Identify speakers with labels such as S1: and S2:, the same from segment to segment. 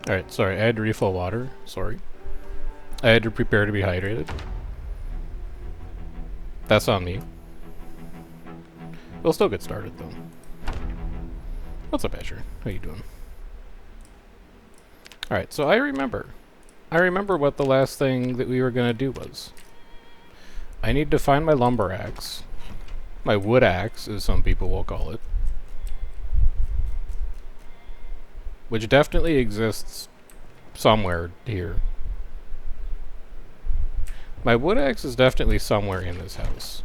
S1: Alright, sorry, I had to refill water. Sorry. I had to prepare to be hydrated. That's on me. We'll still get started, though. What's up, Asher? How you doing? Alright, so I remember. I remember what the last thing that we were gonna do was. I need to find my lumber axe. My wood axe, as some people will call it. Which definitely exists somewhere here. My wood axe is definitely somewhere in this house.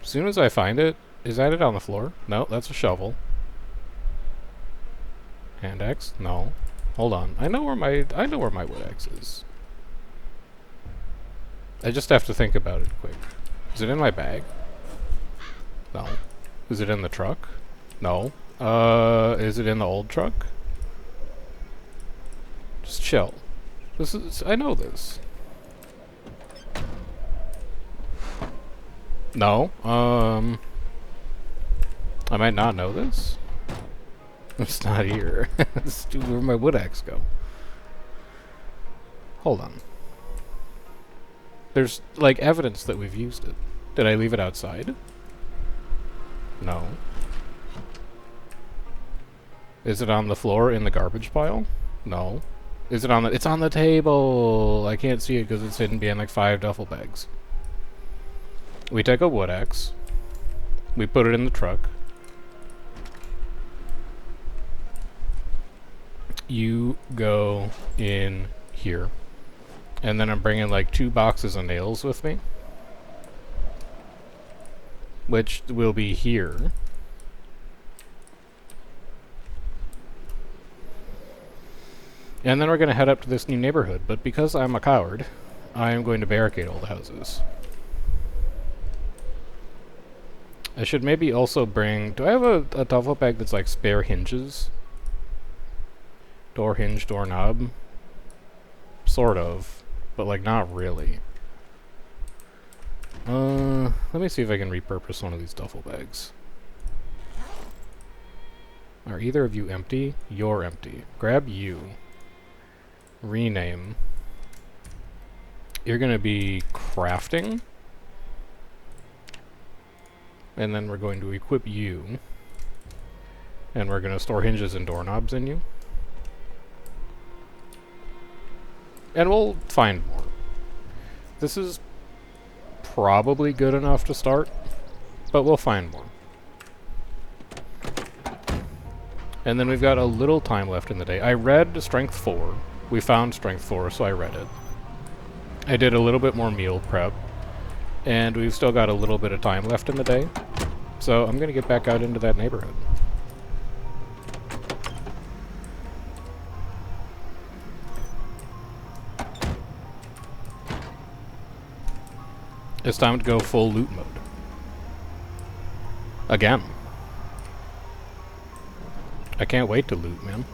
S1: As soon as I find it, is that it on the floor? No, that's a shovel. Hand axe? No. Hold on. I know where my wood axe is. I just have to think about it quick. Is it in my bag? No. Is it in the truck? No. Is it in the old truck? Just chill. I know this. No. I might not know this. It's not here. Where'd my wood axe go? Hold on. There's, like, evidence that we've used it. Did I leave it outside? No. Is it on the floor in the garbage pile? No. Is it on the... It's on the table! I can't see it because it's hidden behind, like, 5 duffel bags. We take a wood axe. We put it in the truck. You go in here. And then I'm bringing like 2 boxes of nails with me. Which will be here. And then we're going to head up to this new neighborhood. But because I'm a coward, I am going to barricade all the houses. I should maybe also bring... Do I have a duffel bag that's like spare hinges? Door hinge, doorknob? Sort of. But, like, not really. Let me see if I can repurpose one of these duffel bags. Are either of you empty? You're empty. Grab you. Rename. You're gonna be crafting. And then we're going to equip you. And we're gonna store hinges and doorknobs in you. And we'll find more. This is probably good enough to start, but we'll find more. And then we've got a little time left in the day. I read Strength 4. We found Strength 4, so I read it. I did a little bit more meal prep, and we've still got a little bit of time left in the day. So I'm going to get back out into that neighborhood. It's time to go full loot mode. Again. I can't wait to loot, man.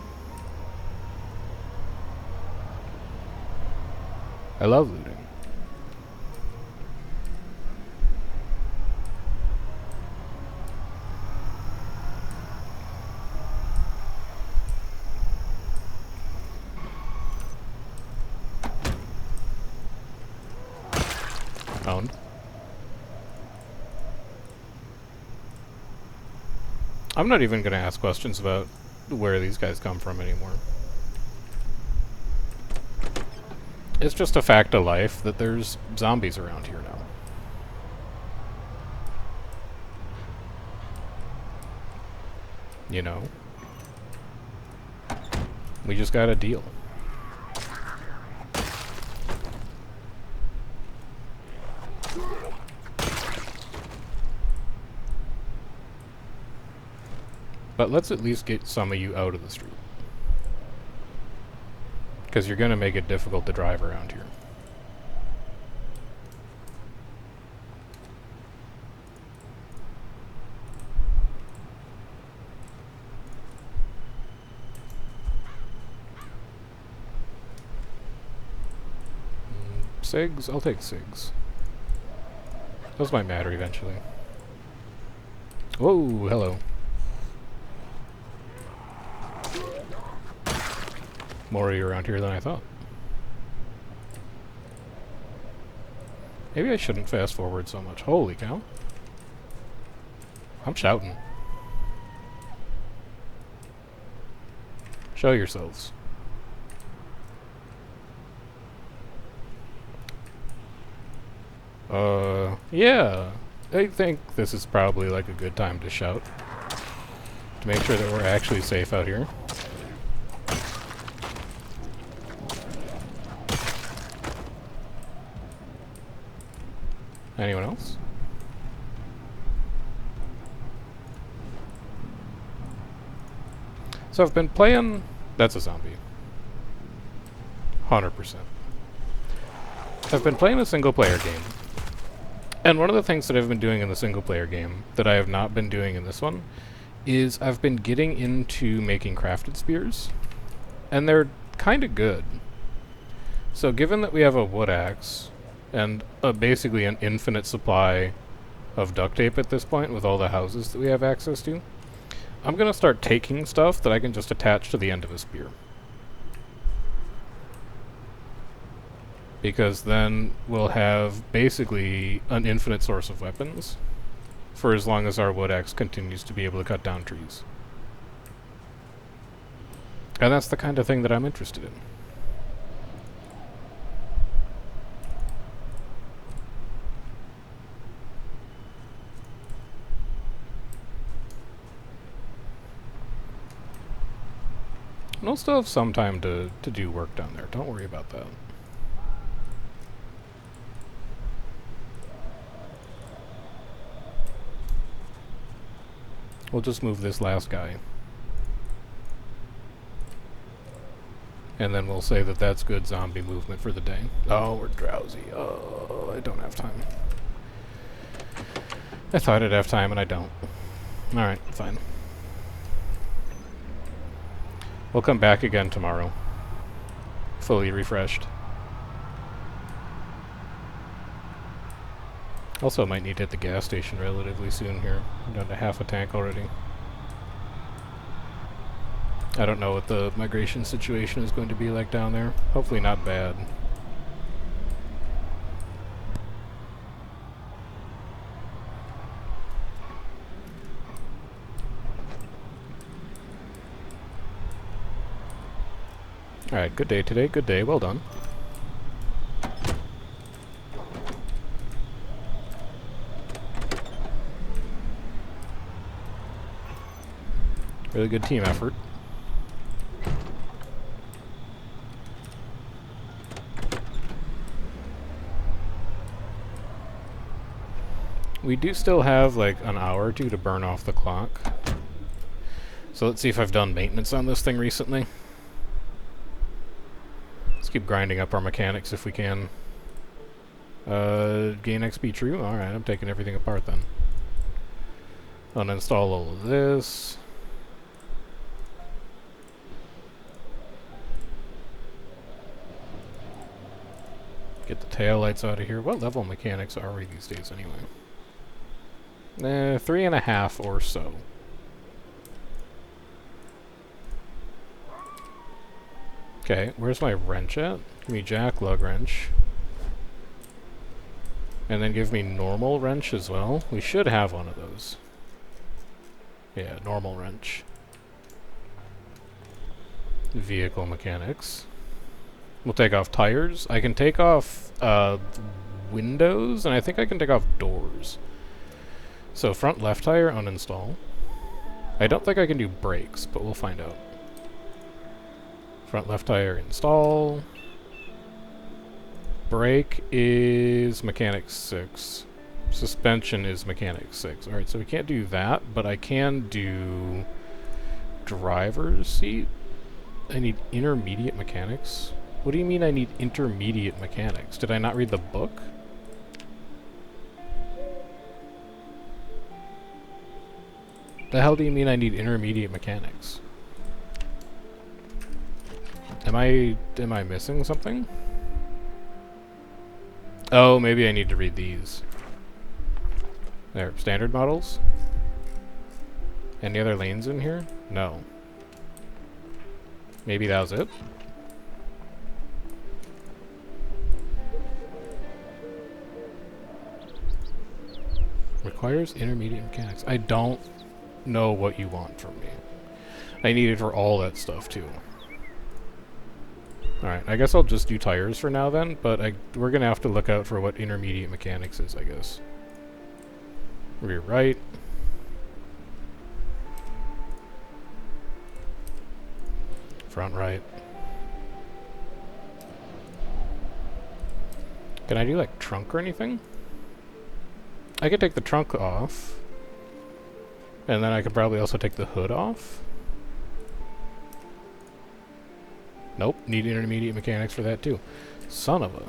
S1: I love looting. Owned. I'm not even going to ask questions about where these guys come from anymore. It's just a fact of life that there's zombies around here now. You know? We just got a deal. But let's at least get some of you out of the street. Because you're going to make it difficult to drive around here. Cigs? I'll take cigs. Those might matter eventually. Whoa, hello. more of you around here than I thought. Maybe I shouldn't fast forward so much. Holy cow. I'm shouting. Show yourselves. Yeah. I think this is probably like a good time to shout. To make sure that we're actually safe out here. Anyone else? So I've been playing... That's a zombie. 100%. I've been playing a single-player game. And one of the things that I've been doing in the single-player game that I have not been doing in this one is I've been getting into making crafted spears. And they're kind of good. So given that we have a wood axe and basically an infinite supply of duct tape at this point with all the houses that we have access to, I'm going to start taking stuff that I can just attach to the end of a spear. Because then we'll have basically an infinite source of weapons for as long as our wood axe continues to be able to cut down trees. And that's the kind of thing that I'm interested in. And I'll still have some time to do work down there. Don't worry about that. We'll just move this last guy. And then we'll say that that's good zombie movement for the day. Oh, we're drowsy. Oh, I don't have time. I thought I'd have time and I don't. Alright, fine. We'll come back again tomorrow. Fully refreshed. Also might need to hit the gas station relatively soon here. I'm down to half a tank already. I don't know what the migration situation is going to be like down there. Hopefully not bad. Alright, good day today, good day, well done. Really good team effort. We do still have like an hour or two to burn off the clock. So let's see if I've done maintenance on this thing recently. Let's keep grinding up our mechanics if we can. Gain XP true? Alright, I'm taking everything apart then. Uninstall all of this. Get the taillights out of here. What level mechanics are we these days anyway? 3.5 or so. Okay, where's my wrench at? Give me jack lug wrench. And then give me normal wrench as well. We should have one of those. Yeah, normal wrench. Vehicle mechanics. We'll take off tires. I can take off windows, and I think I can take off doors. So front left tire, uninstall. I don't think I can do brakes, but we'll find out. Front left tire, install. Brake is mechanics 6. Suspension is mechanics 6. Alright, so we can't do that, but I can do driver's seat. I need intermediate mechanics. What do you mean I need intermediate mechanics? Did I not read the book? The hell do you mean I need intermediate mechanics? Am I missing something? Oh, maybe I need to read these. There, standard models? Any other lanes in here? No. Maybe that was it? Requires intermediate mechanics. I don't know what you want from me. I need it for all that stuff, too. Alright, I guess I'll just do tires for now then, but we're gonna have to look out for what intermediate mechanics is, I guess. Rear right. Front right. Can I do, like, trunk or anything? I could take the trunk off. And then I could probably also take the hood off. Nope, need intermediate mechanics for that too. Son of a...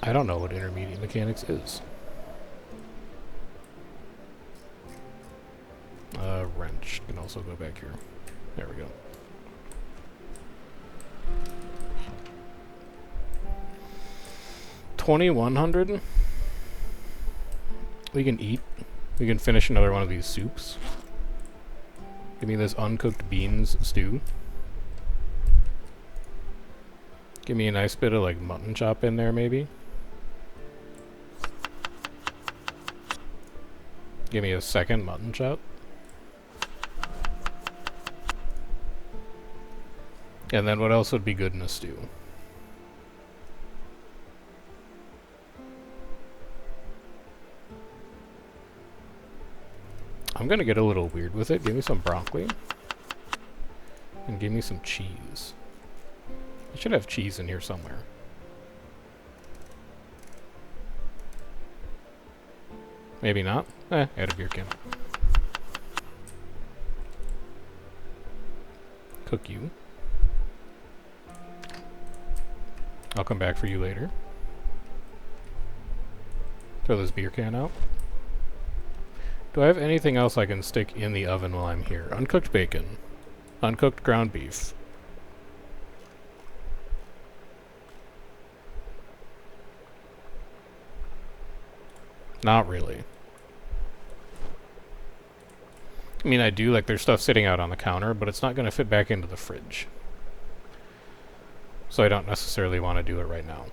S1: I don't know what intermediate mechanics is. Wrench can also go back here. There we go. $2,100. We can eat. We can finish another one of these soups. Give me this uncooked beans stew. Give me a nice bit of like mutton chop in there maybe. Give me a second mutton chop. And then what else would be good in a stew? I'm gonna get a little weird with it. Give me some broccoli. And give me some cheese. I should have cheese in here somewhere. Maybe not. Add a beer can. Cook you. I'll come back for you later. Throw this beer can out. Do I have anything else I can stick in the oven while I'm here? Uncooked bacon. Uncooked ground beef. Not really. I mean, I do, like, there's stuff sitting out on the counter, but it's not going to fit back into the fridge. So I don't necessarily want to do it right now.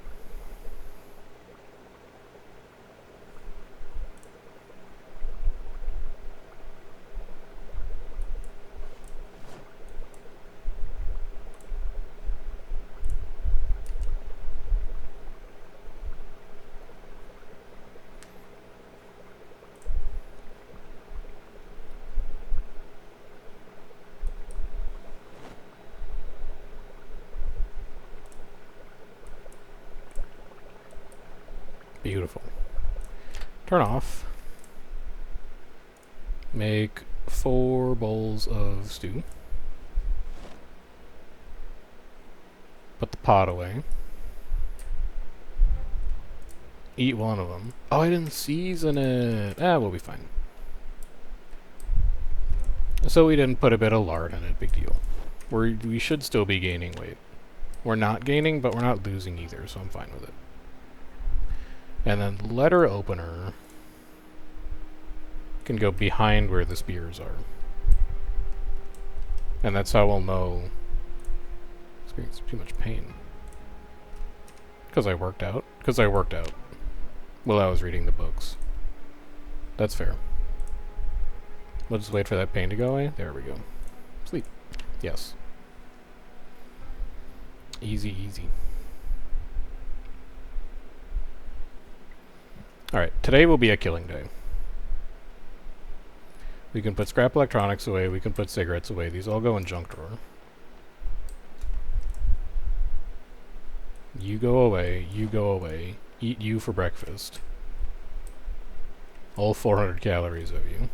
S1: Beautiful. Turn off. Make 4 bowls of stew. Put the pot away. Eat one of them. Oh, I didn't season it. We'll be fine. So we didn't put a bit of lard in it. Big deal. We should still be gaining weight. We're not gaining, but we're not losing either, so I'm fine with it. And then letter opener can go behind where the spears are. And that's how we'll know. Experiencing too much pain. Because I worked out. Because I worked out while I was reading the books. That's fair. We'll just wait for that pain to go away. There we go. Sleep. Yes. Easy, easy. Alright, today will be a killing day. We can put scrap electronics away, we can put cigarettes away. These all go in junk drawer. You go away, you go away. Eat you for breakfast. All 400 calories of you.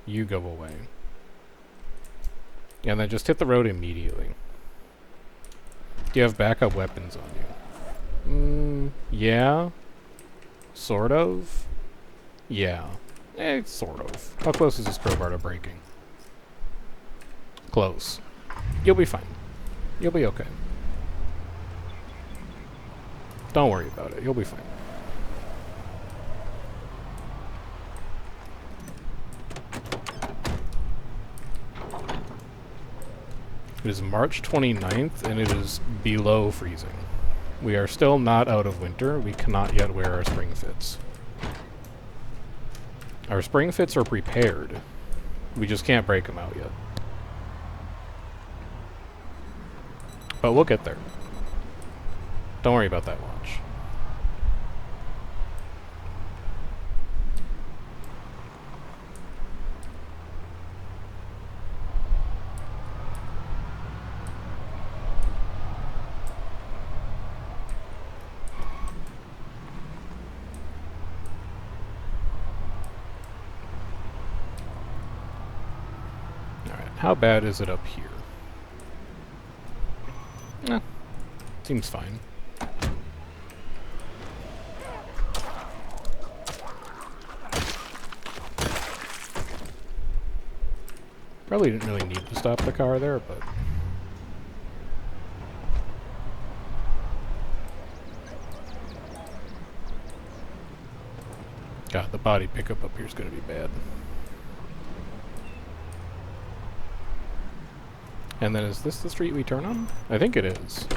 S1: You go away. And then just hit the road immediately. Do you have backup weapons on you? Yeah. Sort of? Yeah. Sort of. How close is this crowbar to breaking? Close. You'll be fine. You'll be okay. Don't worry about it. You'll be fine. It is March 29th, and it is below freezing. We are still not out of winter. We cannot yet wear our spring fits. Our spring fits are prepared. We just can't break them out yet. But we'll get there. Don't worry about that watch. Alright, how bad is it up here? Eh, seems fine. Probably didn't really need to stop the car there, but... God, the body pickup up here is going to be bad. And then is this the street we turn on? I think it is.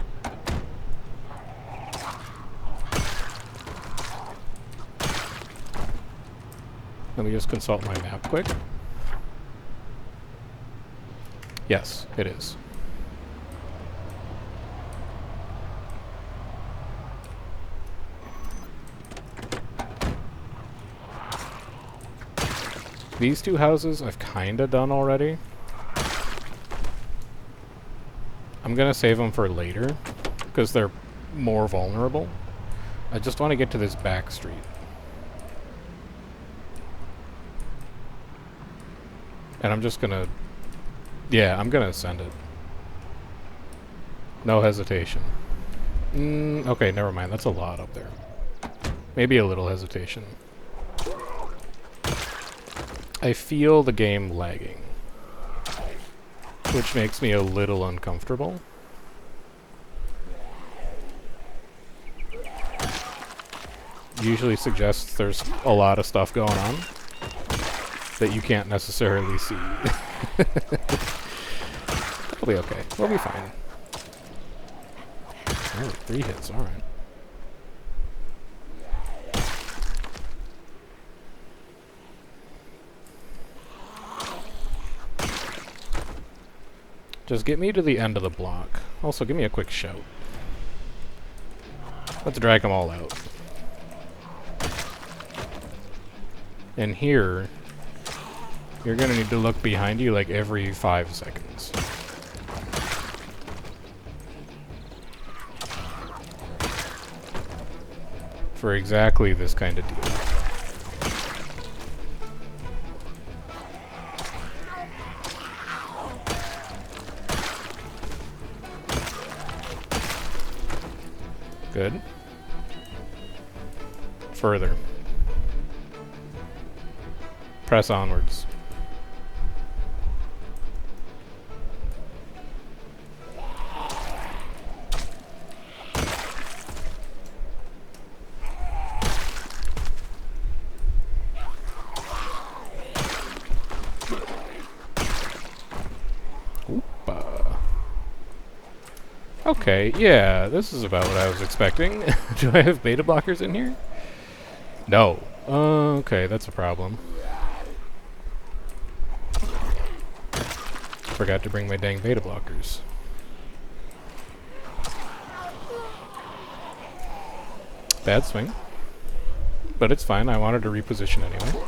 S1: Let me just consult my map quick. Yes, it is. These two houses I've kinda done already. I'm gonna save them for later, because they're more vulnerable. I just want to get to this back street. And I'm just gonna... Yeah, I'm gonna send it. No hesitation. Okay, never mind. That's a lot up there. Maybe a little hesitation. I feel the game lagging, which makes me a little uncomfortable. Usually suggests there's a lot of stuff going on that you can't necessarily see. We'll be okay. We'll be fine. Oh, 3 hits, alright. Just get me to the end of the block. Also, give me a quick shout. Let's drag them all out. And here, you're gonna need to look behind you like every 5 seconds. For exactly this kind of deal. Good. Further. Press onwards. Okay, yeah, this is about what I was expecting. Do I have beta blockers in here? No. Okay, that's a problem. Forgot to bring my dang beta blockers. Bad swing. But it's fine, I wanted to reposition anyway.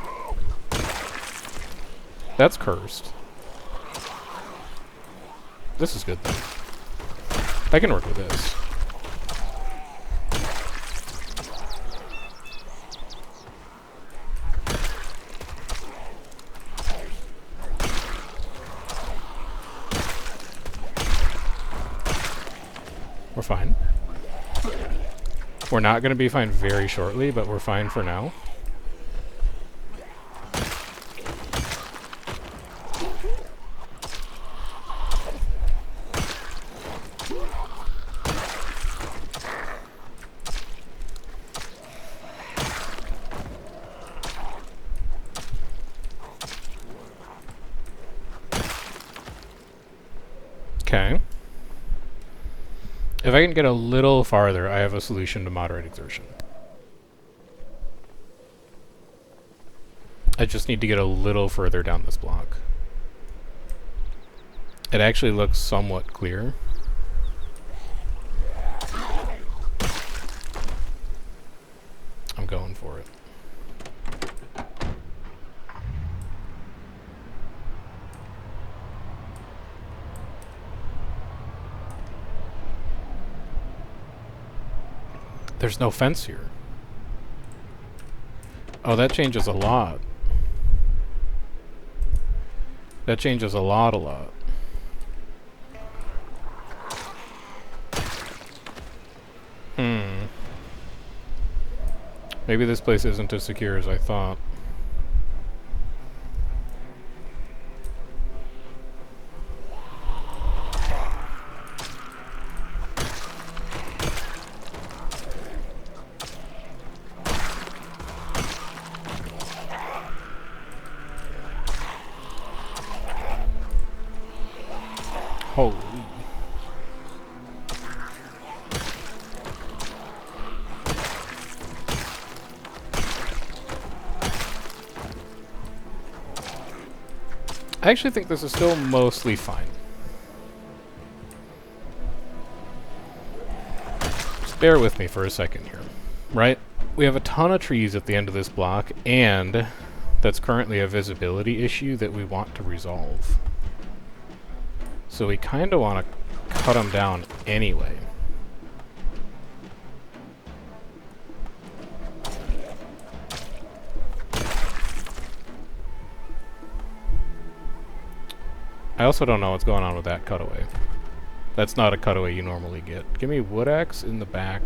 S1: That's cursed. This is good though. I can work with this. We're fine. We're not going to be fine very shortly, but we're fine for now. Okay. If I can get a little farther, I have a solution to moderate exertion. I just need to get a little further down this block. It actually looks somewhat clear. I'm going for it. There's no fence here. Oh, that changes a lot. That changes a lot. Maybe this place isn't as secure as I thought. Holy. I actually think this is still mostly fine. Just bear with me for a second here, right? We have a ton of trees at the end of this block, and that's currently a visibility issue that we want to resolve. So we kind of want to cut them down anyway. I also don't know what's going on with that cutaway. That's not a cutaway you normally get. Give me wood axe in the back.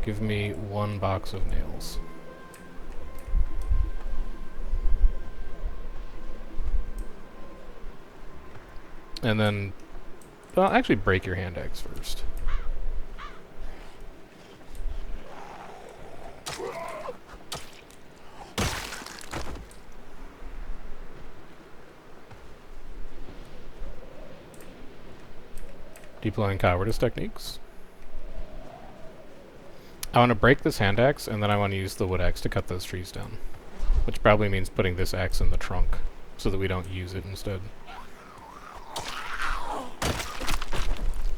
S1: Give me 1 box of nails. And then, well, actually break your hand axe first. Deploying cowardice techniques. I want to break this hand axe, and then I want to use the wood axe to cut those trees down. Which probably means putting this axe in the trunk, so that we don't use it instead.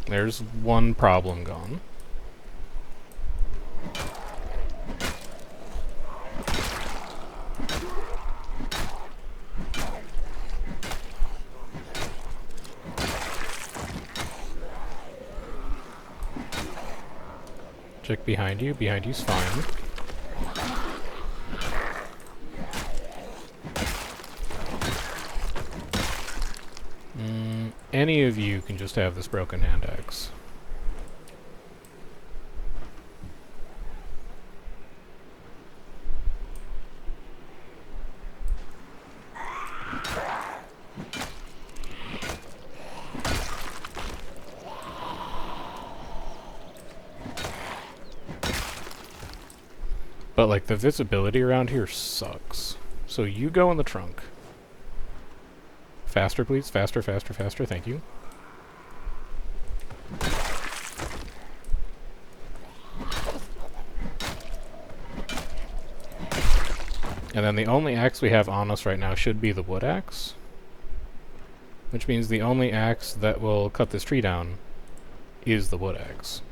S1: There's one problem gone. Check behind you. Behind you's fine. Any of you can just have this broken hand axe. But, like, the visibility around here sucks. So you go in the trunk. Faster, please. Faster, faster, faster. Thank you. And then the only axe we have on us right now should be the wood axe. Which means the only axe that will cut this tree down is the wood axe.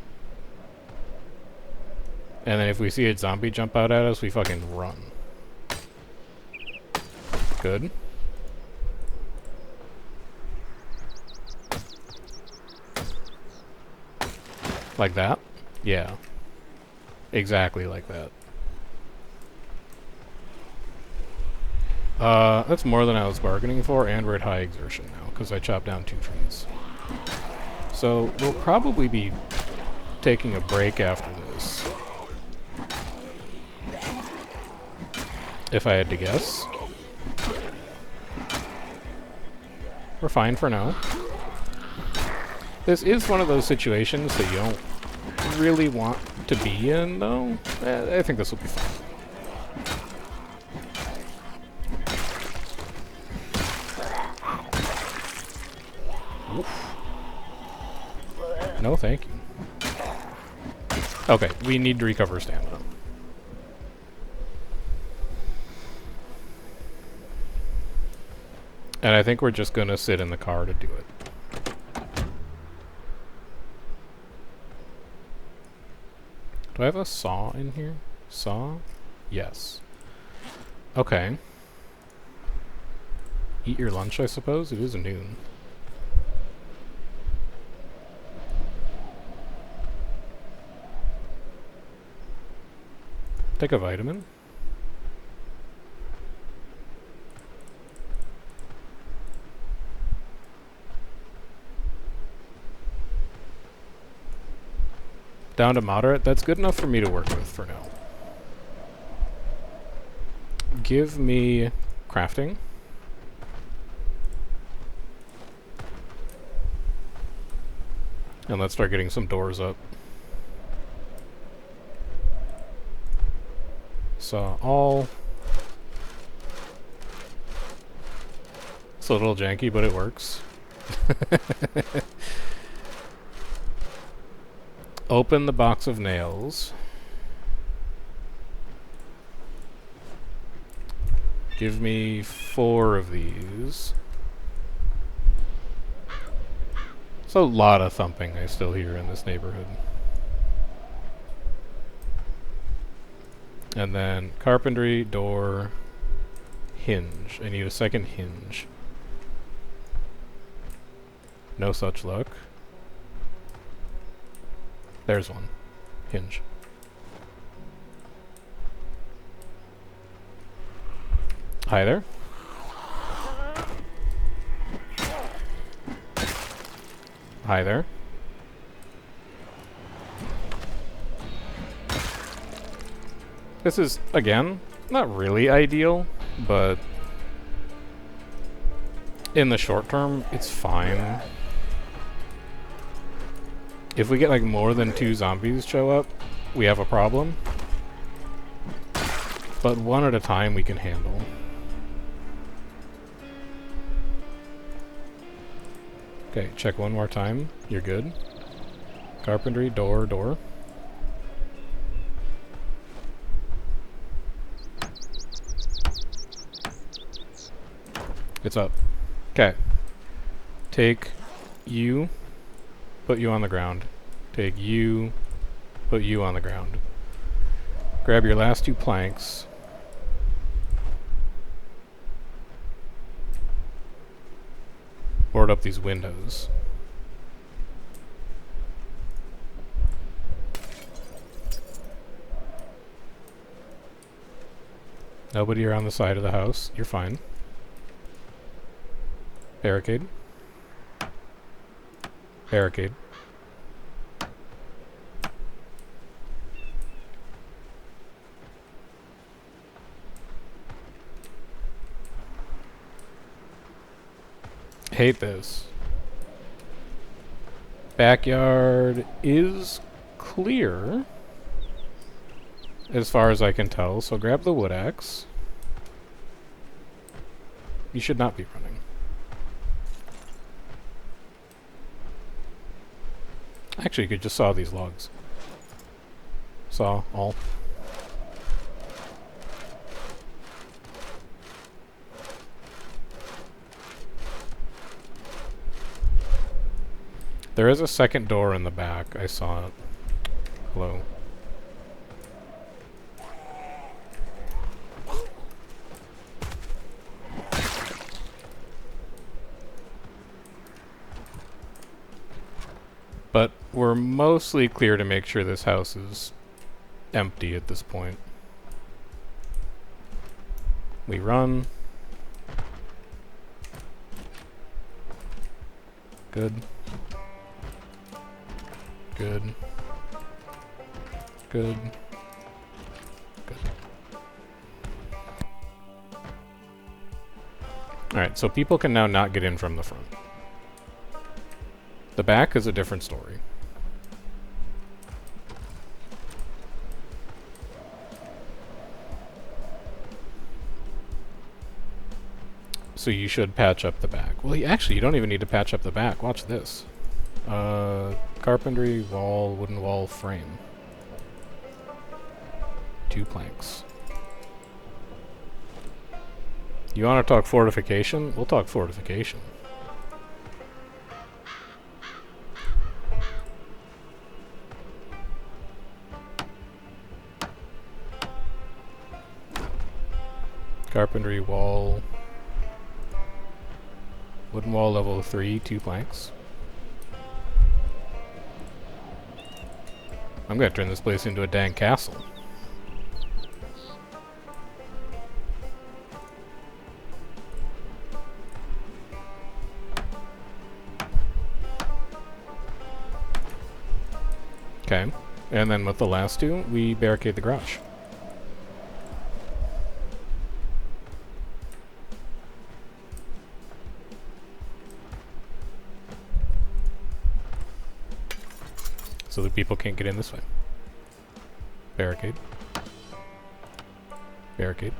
S1: And then if we see a zombie jump out at us, we fucking run. Good. Like that? Yeah. Exactly like that. That's more than I was bargaining for, and we're at high exertion now, because I chopped down 2 trees. So, we'll probably be taking a break after this. If I had to guess. We're fine for now. This is one of those situations that you don't really want to be in, though. I think this will be fine. Oof. No, thank you. Okay, we need to recover stamina. And I think we're just gonna sit in the car to do it. Do I have a saw in here? Saw? Yes. Okay. Eat your lunch, I suppose? It is noon. Take a vitamin. Down to moderate. That's good enough for me to work with for now. Give me crafting. And let's start getting some doors up. So all... It's a little janky, but it works. Open the box of nails. Give me 4 of these. It's a lot of thumping I still hear in this neighborhood. And then carpentry, door, hinge. I need a second hinge. No such luck. There's one. Hinge. Hi there. Hi there. This is, again, not really ideal, but in the short term, it's fine. If we get like more than 2 zombies show up, we have a problem. But one at a time we can handle. Okay, check one more time. You're good. Carpentry, door, door. It's up. Okay. Take you. Put you on the ground. Take you. Put you on the ground. Grab your last 2 planks. Board up these windows. Nobody around the side of the house. You're fine. Barricade. Barricade. Hate this. Backyard is clear, as far as I can tell, so grab the wood axe. You should not be running. Actually, you could just saw these logs. Saw all. There is a second door in the back. I saw it. Hello. But we're mostly clear to make sure this house is empty at this point. We run. Good. Good. Good. Good. Alright, so people can now not get in from the front. The back is a different story. So you should patch up the back. Well, actually, you don't even need to patch up the back. Watch this. Carpentry, wall, wooden wall, frame. 2 planks. You want to talk fortification? We'll talk fortification. Carpentry, wall, wooden wall level 3, 2 planks. I'm gonna turn this place into a dang castle. Okay, and then with the last 2, we barricade the garage. So that people can't get in this way. Barricade. Barricade.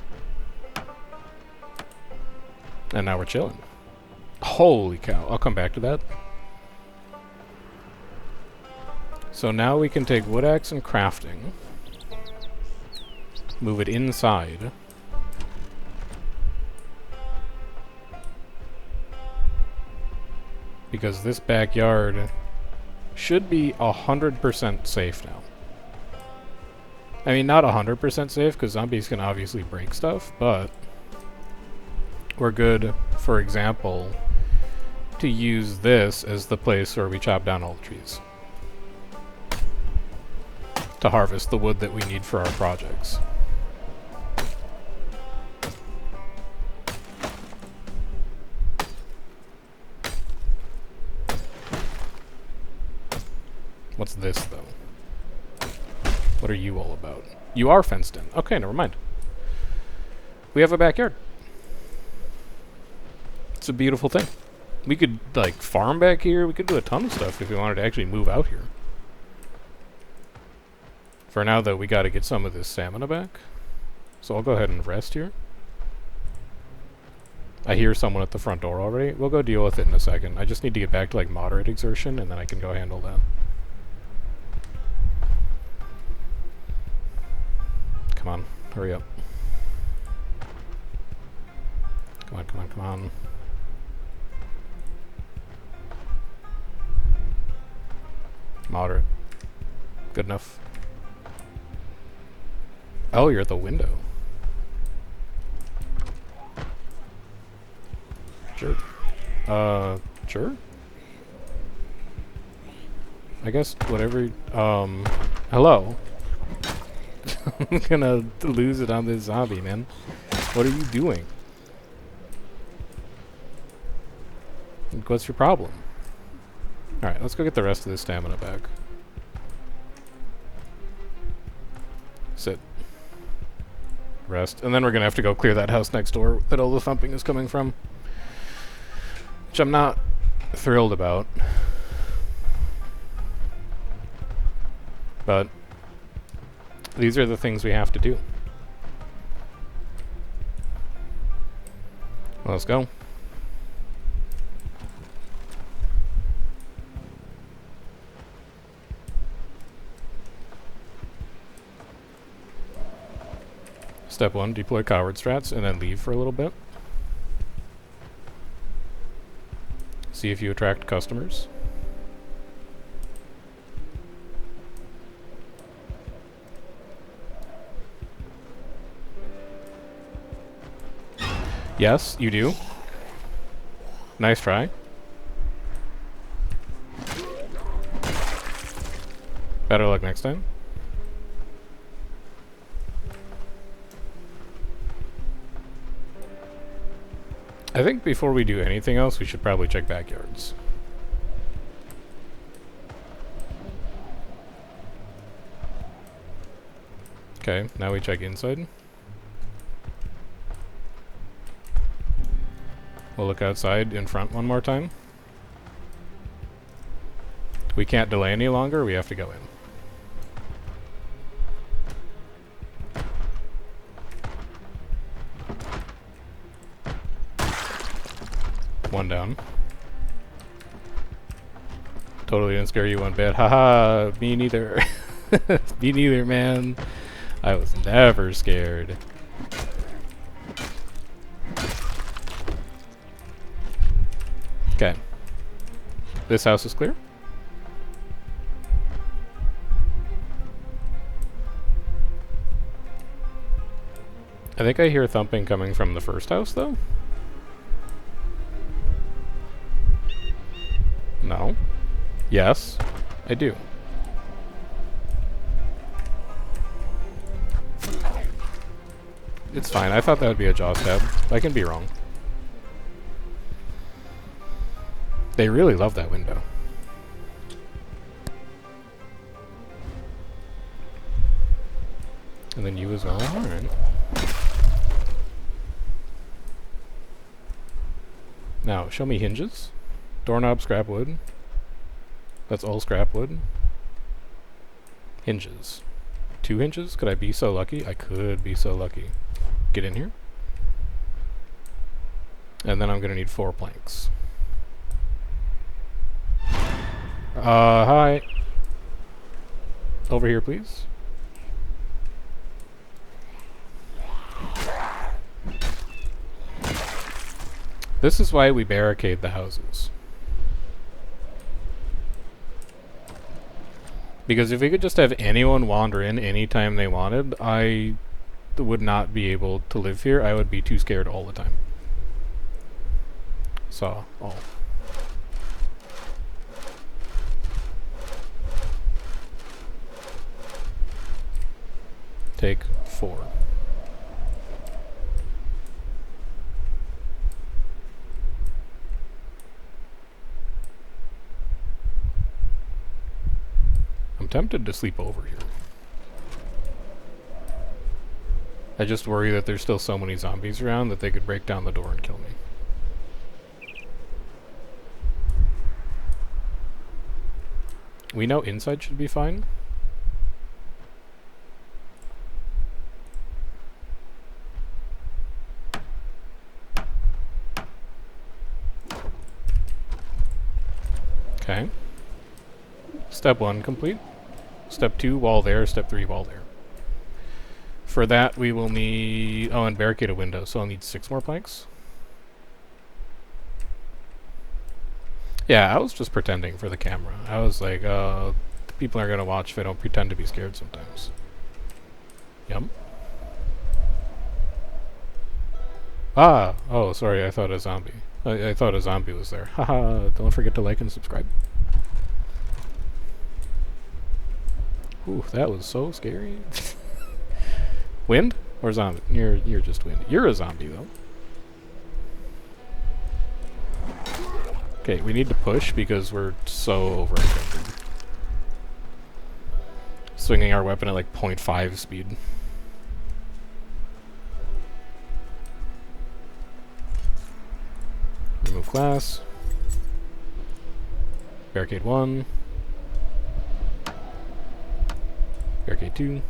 S1: And now we're chilling. Holy cow. I'll come back to that. So now we can take wood axe and crafting. Move it inside. Because this backyard should be 100% safe now. I mean, not 100% safe, because zombies can obviously break stuff, but we're good, for example, to use this as the place where we chop down all the trees. To harvest the wood that we need for our projects. What's this, though? What are you all about? You are fenced in. Okay, never mind. We have a backyard. It's a beautiful thing. We could, like, farm back here. We could do a ton of stuff if we wanted to actually move out here. For now, though, we gotta get some of this stamina back. So I'll go ahead and rest here. I hear someone at the front door already. We'll go deal with it in a second. I just need to get back to, like, moderate exertion, and then I can go handle that. Come on, hurry up. Come on, come on, come on. Moderate. Good enough. Oh, you're at the window. Sure. Sure? I guess whatever. Hello? I'm gonna lose it on this zombie, man. What are you doing? What's your problem? Alright, let's go get the rest of this stamina back. Sit. Rest. And then we're gonna have to go clear that house next door that all the thumping is coming from. Which I'm not thrilled about. But these are the things we have to do. Well, let's go. Step 1, deploy coward strats, and then leave for a little bit. See if you attract customers. Yes, you do. Nice try. Better luck next time. I think before we do anything else, we should probably check backyards. Okay, now we check inside. We'll look outside in front one more time. We can't delay any longer, we have to go in. One down. Totally didn't scare you one bit. Haha, me neither. Me neither, man. I was never scared. Okay. This house is clear. I think I hear thumping coming from the first house, though. No. Yes, I do. It's fine. I thought that would be a jaw stab. I can be wrong. They really love that window. And then you as well. Alright. Now, show me hinges. Doorknob, scrap wood. That's all scrap wood. Hinges. 2 hinges? Could I be so lucky? I could be so lucky. Get in here. And then I'm gonna need 4 planks. Hi. Over here, please. This is why we barricade the houses. Because if we could just have anyone wander in anytime they wanted, I would not be able to live here. I would be too scared all the time. Saw all. Take 4. I'm tempted to sleep over here. I just worry that there's still so many zombies around that they could break down the door and kill me. We know inside should be fine. Okay. Step 1 complete. Step 2, wall there. Step 3, wall there. For that, we will need... Oh, and barricade a window, so I'll need 6 more planks. Yeah, I was just pretending for the camera. I was like, people are gonna watch if I don't pretend to be scared sometimes. Yep. Ah! Oh, sorry, I thought a zombie. I thought a zombie was there. Haha, don't forget to like and subscribe. Ooh, that was so scary. Wind? Or zombie? You're just wind. You're a zombie, though. Okay, we need to push because we're so overencumbered. Swinging our weapon at like 0.5 speed. Remove glass. Barricade 1. Barricade 2.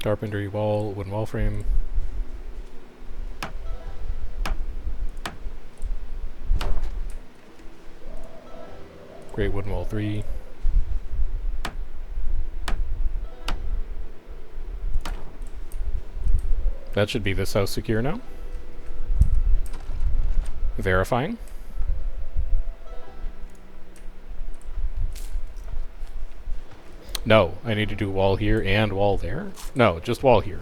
S1: Carpentry wall, wooden wall frame. Great wooden wall 3. That should be this house secure now. Verifying. No, I need to do wall here and wall there. No, just wall here.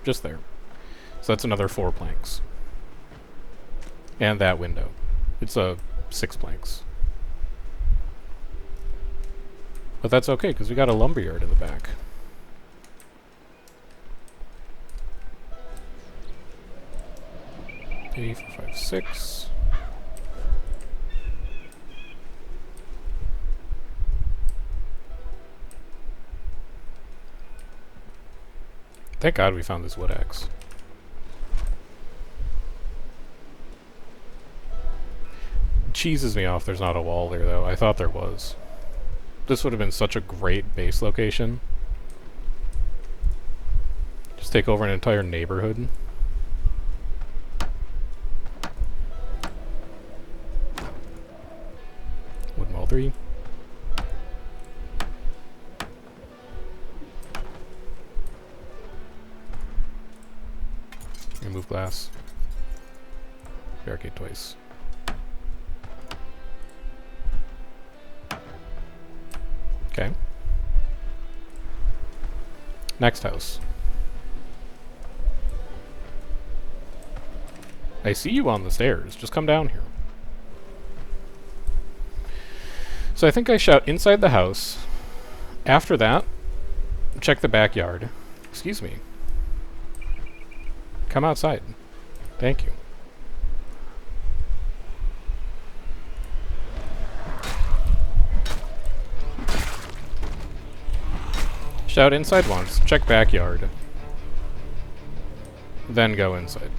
S1: Just there. So that's another 4 planks. And that window. It's 6 planks. But that's okay, because we got a lumberyard in the back. Okay, 4, 5, 6. Thank God we found this wood axe. Cheeses me off there's not a wall there, though. I thought there was. This would have been such a great base location. Just take over an entire neighborhood. 3. Remove glass. Barricade twice. Okay. Next house. I see you on the stairs. Just come down here. So I think I shout inside the house. After that, check the backyard. Excuse me. Come outside. Thank you. Shout inside once. Check backyard. Then go inside.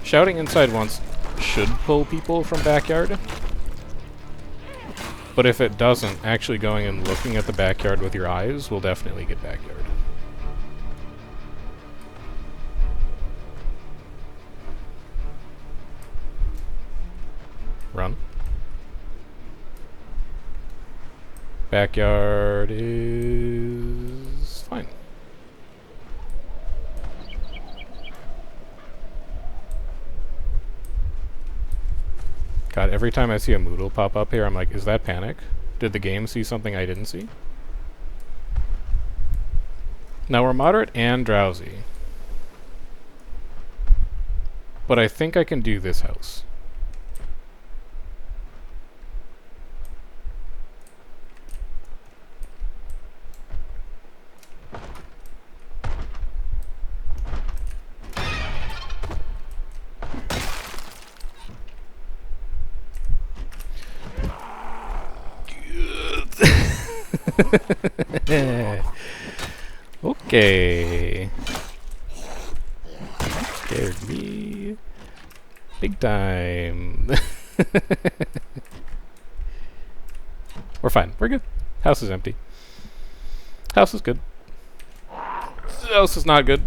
S1: Shouting inside once should pull people from backyard. But if it doesn't, actually going and looking at the backyard with your eyes will definitely get backyard. Run. Backyard is fine. God, every time I see a Moodle pop up here, I'm like, is that panic? Did the game see something I didn't see? Now we're moderate and drowsy. But I think I can do this house. Okay. Scared me. Big time. We're fine. We're good. House is empty. House is good. House is not good.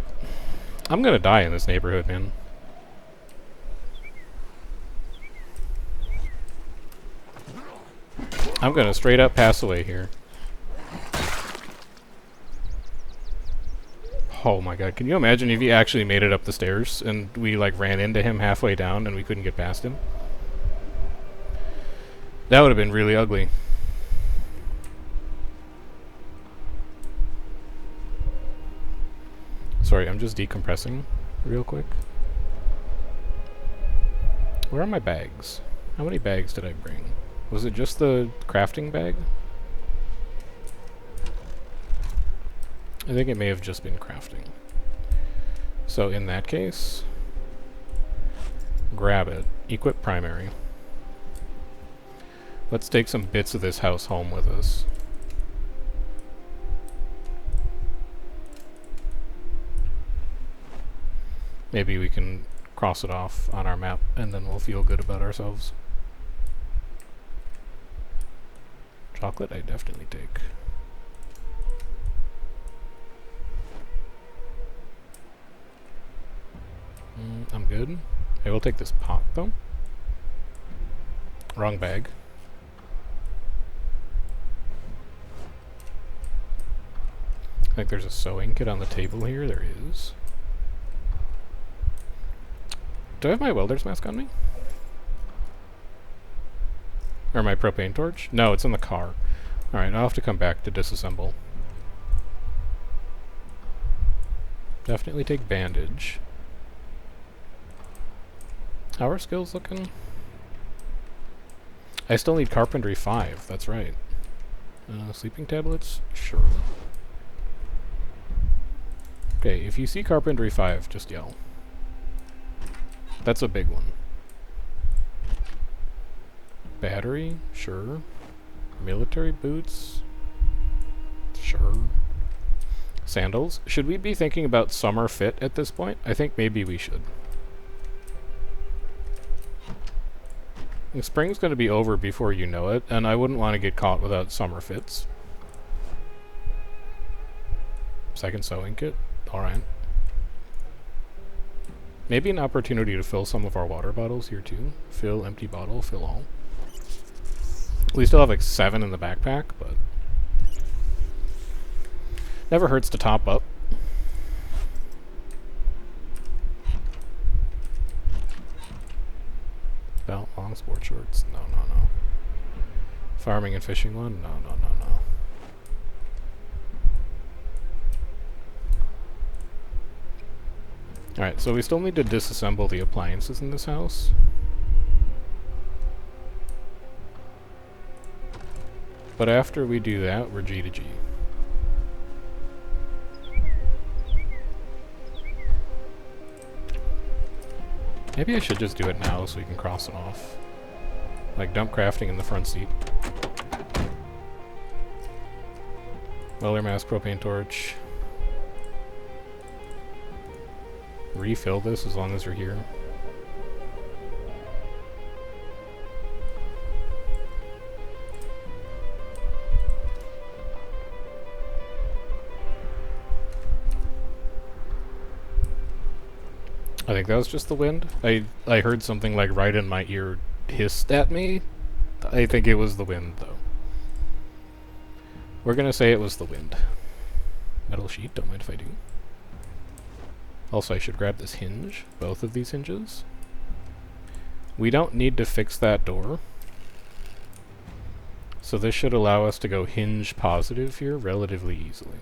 S1: I'm gonna die in this neighborhood, man. I'm gonna straight up pass away here. Oh my god, can you imagine if he actually made it up the stairs and we like ran into him halfway down and we couldn't get past him? That would have been really ugly. Sorry, I'm just decompressing real quick. Where are my bags? How many bags did I bring? Was it just the crafting bag? I think it may have just been crafting. So in that case, grab it. Equip primary. Let's take some bits of this house home with us. Maybe we can cross it off on our map and then we'll feel good about ourselves. Chocolate I definitely take. I'm good. I will take this pot, though. Wrong bag. I think there's a sewing kit on the table here. There is. Do I have my welder's mask on me? Or my propane torch? No, it's in the car. Alright, I'll have to come back to disassemble. Definitely take bandage. How are skills looking? I still need carpentry 5, that's right. Sleeping tablets? Sure. Okay, if you see carpentry 5, just yell. That's a big one. Battery? Sure. Military boots? Sure. Sandals? Should we be thinking about summer fit at this point? I think maybe we should. Spring's going to be over before you know it, and I wouldn't want to get caught without summer fits. Second sewing kit? Alright. Maybe an opportunity to fill some of our water bottles here too. Fill empty bottle, fill all. We still have like 7 in the backpack, but never hurts to top up. Belt, long sport shorts. No, no, no. Farming and fishing one? No, no, no, no. Alright, so we still need to disassemble the appliances in this house. But after we do that, we're G to G. Maybe I should just do it now so we can cross it off. Like dump crafting in the front seat. Welder mask, propane torch. Refill this as long as we're here. I think that was just the wind. I heard something like right in my ear hissed at me. I think it was the wind though. We're gonna say it was the wind. Metal sheet, don't mind if I do. Also, I should grab this hinge, both of these hinges. We don't need to fix that door. So this should allow us to go hinge positive here relatively easily.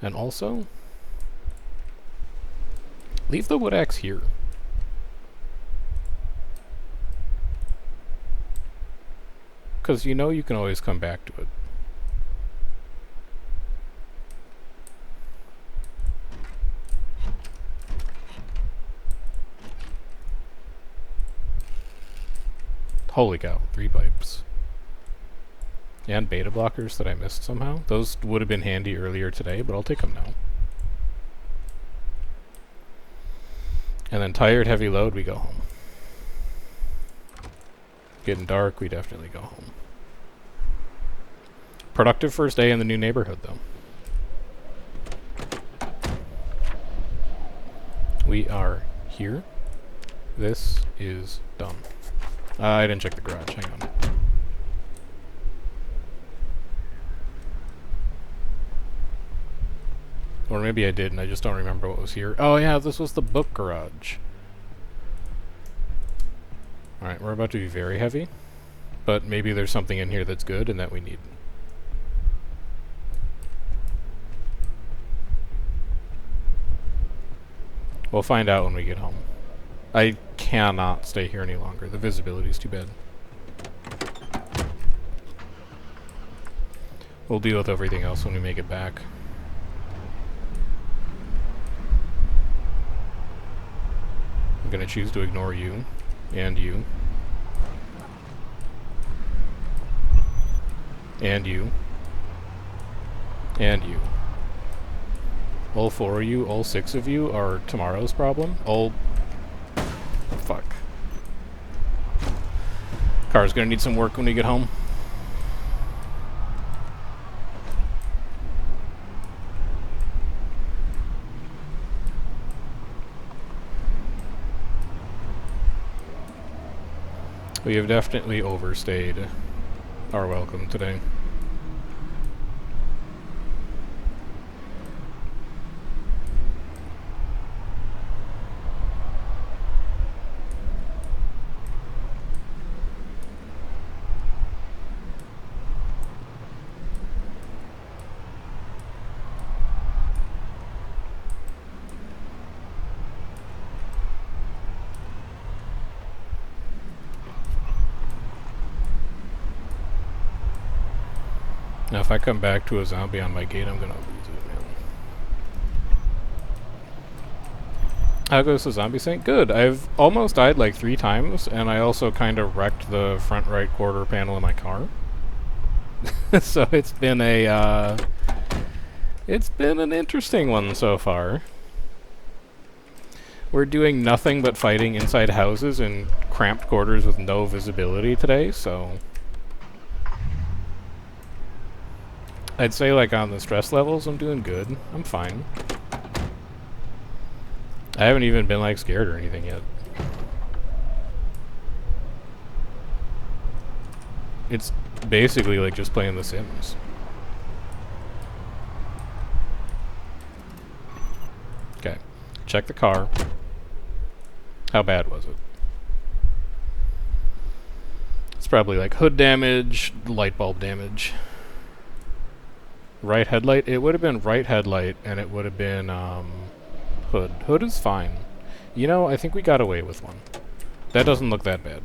S1: And also, leave the wood axe here. Because you know you can always come back to it. Holy cow, 3 pipes. And beta blockers that I missed somehow. Those would have been handy earlier today, but I'll take them now. And then tired, heavy load, we go home. Getting dark, we definitely go home. Productive first day in the new neighborhood, though. We are here. This is done. I didn't check the garage, hang on. Or maybe I did and I just don't remember what was here. Oh yeah, this was the book garage. Alright, we're about to be very heavy. But maybe there's something in here that's good and that we need. We'll find out when we get home. I cannot stay here any longer. The visibility is too bad. We'll deal with everything else when we make it back. I'm gonna choose to ignore you. And you. And you. And you. All 4 of you, all 6 of you are tomorrow's problem. All... Fuck. Car's gonna need some work when we get home. We have definitely overstayed our welcome today. Now if I come back to a zombie on my gate, I'm gonna lose it, man. How goes the zombie saint? Good. I've almost died like 3 times, and I also kind of wrecked the front right quarter panel of my car. So it's been a, it's been an interesting one so far. We're doing nothing but fighting inside houses in cramped quarters with no visibility today, so... I'd say, like, on the stress levels, I'm doing good. I'm fine. I haven't even been like scared or anything yet. It's basically like just playing The Sims. Okay, check the car. How bad was it? It's probably like hood damage, light bulb damage. Right headlight? It would have been right headlight, and it would have been hood. Hood is fine. You know, I think we got away with one. That doesn't look that bad.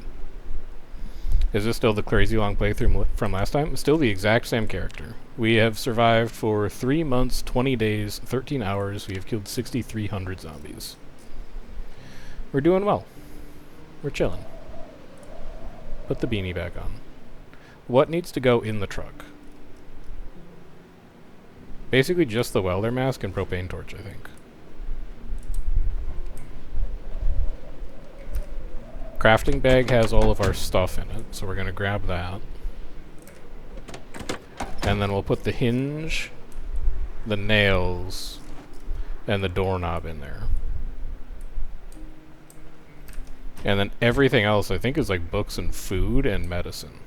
S1: Is this still the crazy long playthrough from last time? Still the exact same character. We have survived for 3 months, 20 days, 13 hours. We have killed 6,300 zombies. We're doing well. We're chilling. Put the beanie back on. What needs to go in the truck? Basically just the welder mask and propane torch, I think. Crafting bag has all of our stuff in it, so we're going to grab that. And then we'll put the hinge, the nails, and the doorknob in there. And then everything else I think is like books and food and medicine.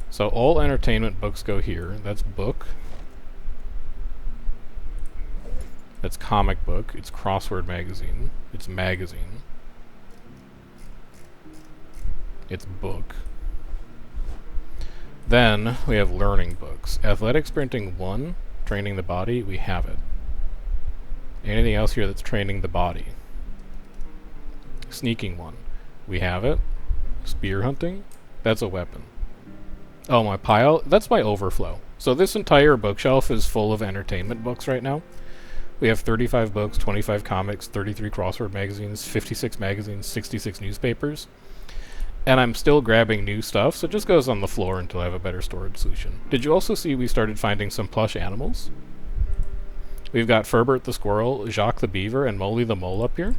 S1: So all entertainment books go here. That's book. That's comic book. It's crossword magazine. It's magazine. It's book. Then we have learning books. Athletic sprinting 1, training the body, we have it. Anything else here that's training the body? Sneaking 1, we have it. Spear hunting, that's a weapon. Oh, my pile, that's my overflow. So this entire bookshelf is full of entertainment books right now. We have 35 books, 25 comics, 33 crossword magazines, 56 magazines, 66 newspapers. And I'm still grabbing new stuff, so it just goes on the floor until I have a better storage solution. Did you also see we started finding some plush animals? We've got Ferbert the squirrel, Jacques the beaver, and Molly the mole up here.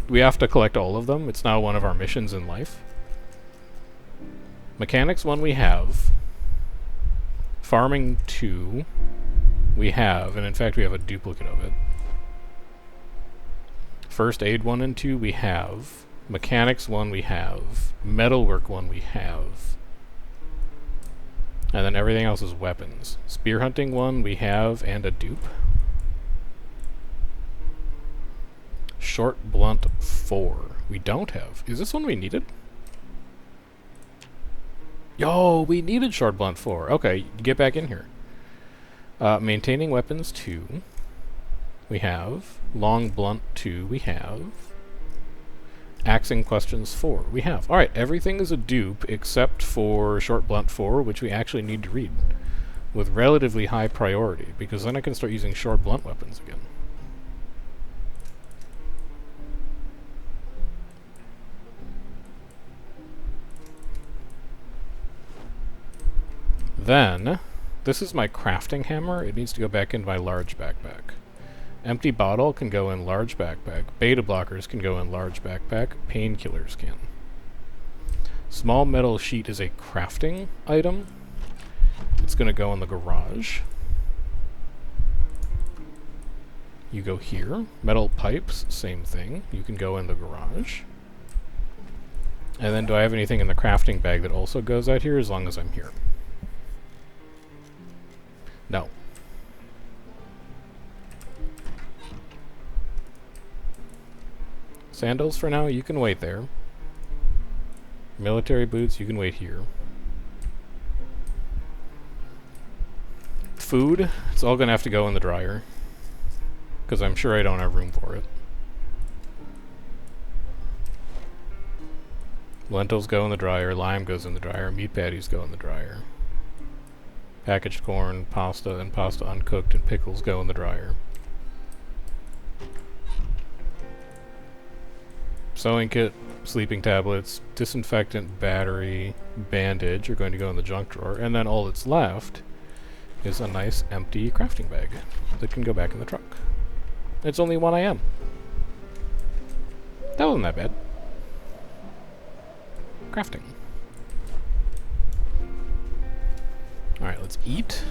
S1: We have to collect all of them. It's now one of our missions in life. Mechanics 1 we have. Farming 2 we have, and in fact we have a duplicate of it. First aid 1 and 2 we have. Mechanics 1 we have. Metalwork 1 we have. And then everything else is weapons. Spear hunting 1 we have, and a dupe. Short blunt 4 we don't have. Is this one we needed? Yo, we needed short blunt 4. Okay, get back in here. Maintaining weapons 2 we have. Long blunt 2 we have. Axing questions 4 we have. Alright, everything is a dupe except for short blunt 4, which we actually need to read with relatively high priority, because then I can start using short blunt weapons again. Then, this is my crafting hammer. It needs to go back in my large backpack. Empty bottle can go in large backpack. Beta blockers can go in large backpack. Painkillers can. Small metal sheet is a crafting item. It's going to go in the garage. You go here. Metal pipes, same thing. You can go in the garage. And then do I have anything in the crafting bag that also goes out here as long as I'm here? No. Sandals for now, you can wait there. Military boots, you can wait here. Food, it's all gonna have to go in the dryer, because I'm sure I don't have room for it. Lentils go in the dryer, lime goes in the dryer, meat patties go in the dryer. Packaged corn, pasta, and pasta uncooked, and pickles go in the dryer. Sewing kit, sleeping tablets, disinfectant, battery, bandage are going to go in the junk drawer, and then all that's left is a nice empty crafting bag that can go back in the truck. It's only 1 AM. That wasn't that bad. Crafting. Alright, let's eat.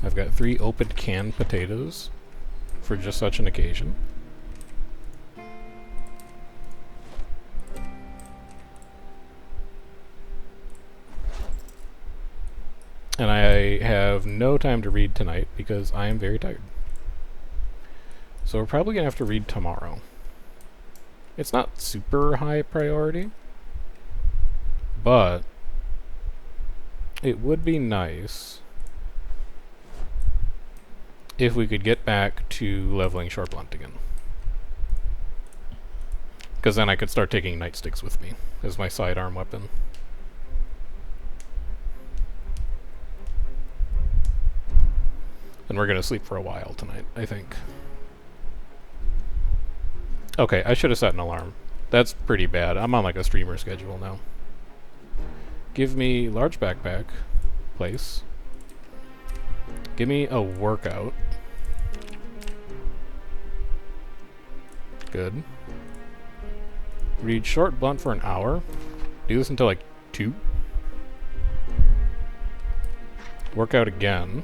S1: I've got 3 opened canned potatoes. for just such an occasion. And I have no time to read tonight because I am very tired. So we're probably going to have to read tomorrow. It's not super high priority, but it would be nice if we could get back to leveling short blunt again. Because then I could start taking nightsticks with me as my sidearm weapon. And we're going to sleep for a while tonight, I think. Okay, I should have set an alarm. That's pretty bad. I'm on like a streamer schedule now. Give me large backpack. Place. Give me a workout. Good. Read short blunt for an hour. Do this until like 2. Workout again.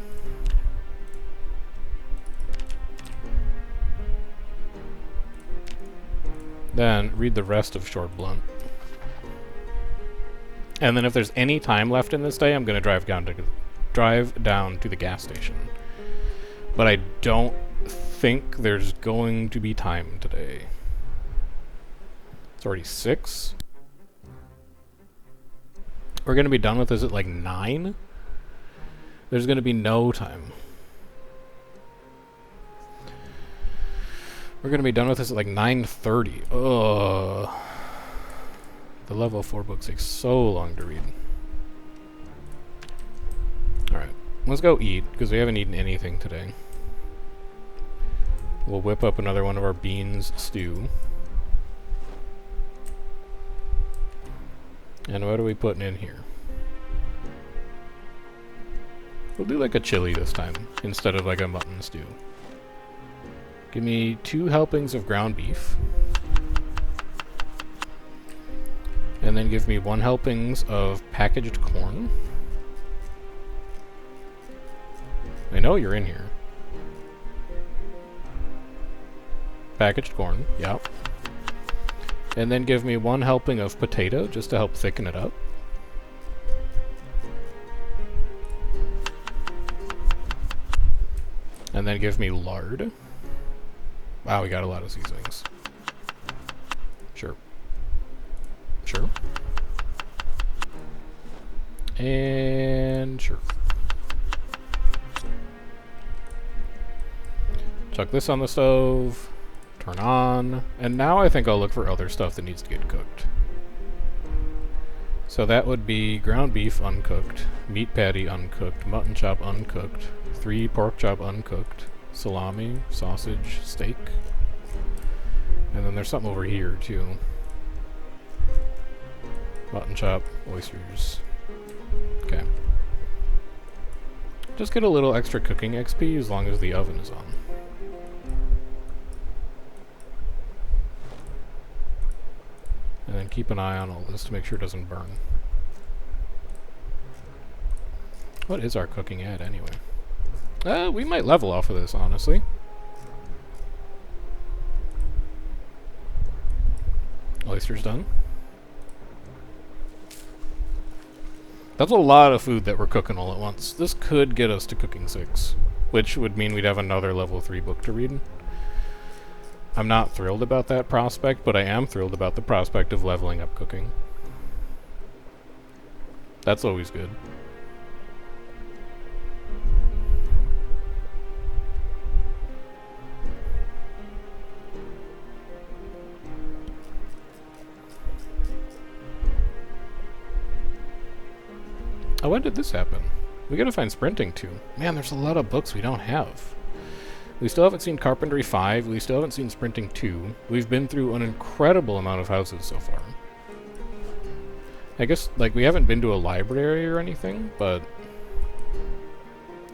S1: Then read the rest of short blunt. And then if there's any time left in this day, I'm going to drive down to the gas station. But I don't think there's going to be time today. It's already 6. We're going to be done with this at like 9. There's going to be no time. We're going to be done with this at like 9:30. Ugh. The level 4 books take so long to read. Alright, let's go eat, because we haven't eaten anything today. We'll whip up another one of our beans stew. And what are we putting in here? We'll do like a chili this time, instead of like a mutton stew. Give me 2 helpings of ground beef. And then give me 1 helpings of packaged corn. I know you're in here. Packaged corn, yep. And then give me 1 helping of potato, just to help thicken it up. And then give me lard. Wow, we got a lot of seasonings. Sure. Sure. And sure. Chuck this on the stove. Turn on. And now I think I'll look for other stuff that needs to get cooked. So that would be ground beef uncooked, meat patty uncooked, mutton chop uncooked, 3 pork chop uncooked, salami, sausage, steak. And then there's something over here too. Mutton chop, oysters. Okay. Just get a little extra cooking XP as long as the oven is on. And then keep an eye on all this to make sure it doesn't burn. What is our cooking at anyway? We might level off of this, honestly. Oysters done. That's a lot of food that we're cooking all at once. This could get us to cooking 6, which would mean we'd have another level 3 book to read. I'm not thrilled about that prospect, but I am thrilled about the prospect of leveling up cooking. That's always good. Oh, when did this happen? We gotta find sprinting too. Man, there's a lot of books we don't have. We still haven't seen Carpentry 5, we still haven't seen Sprinting 2. We've been through an incredible amount of houses so far. I guess, like, we haven't been to a library or anything, but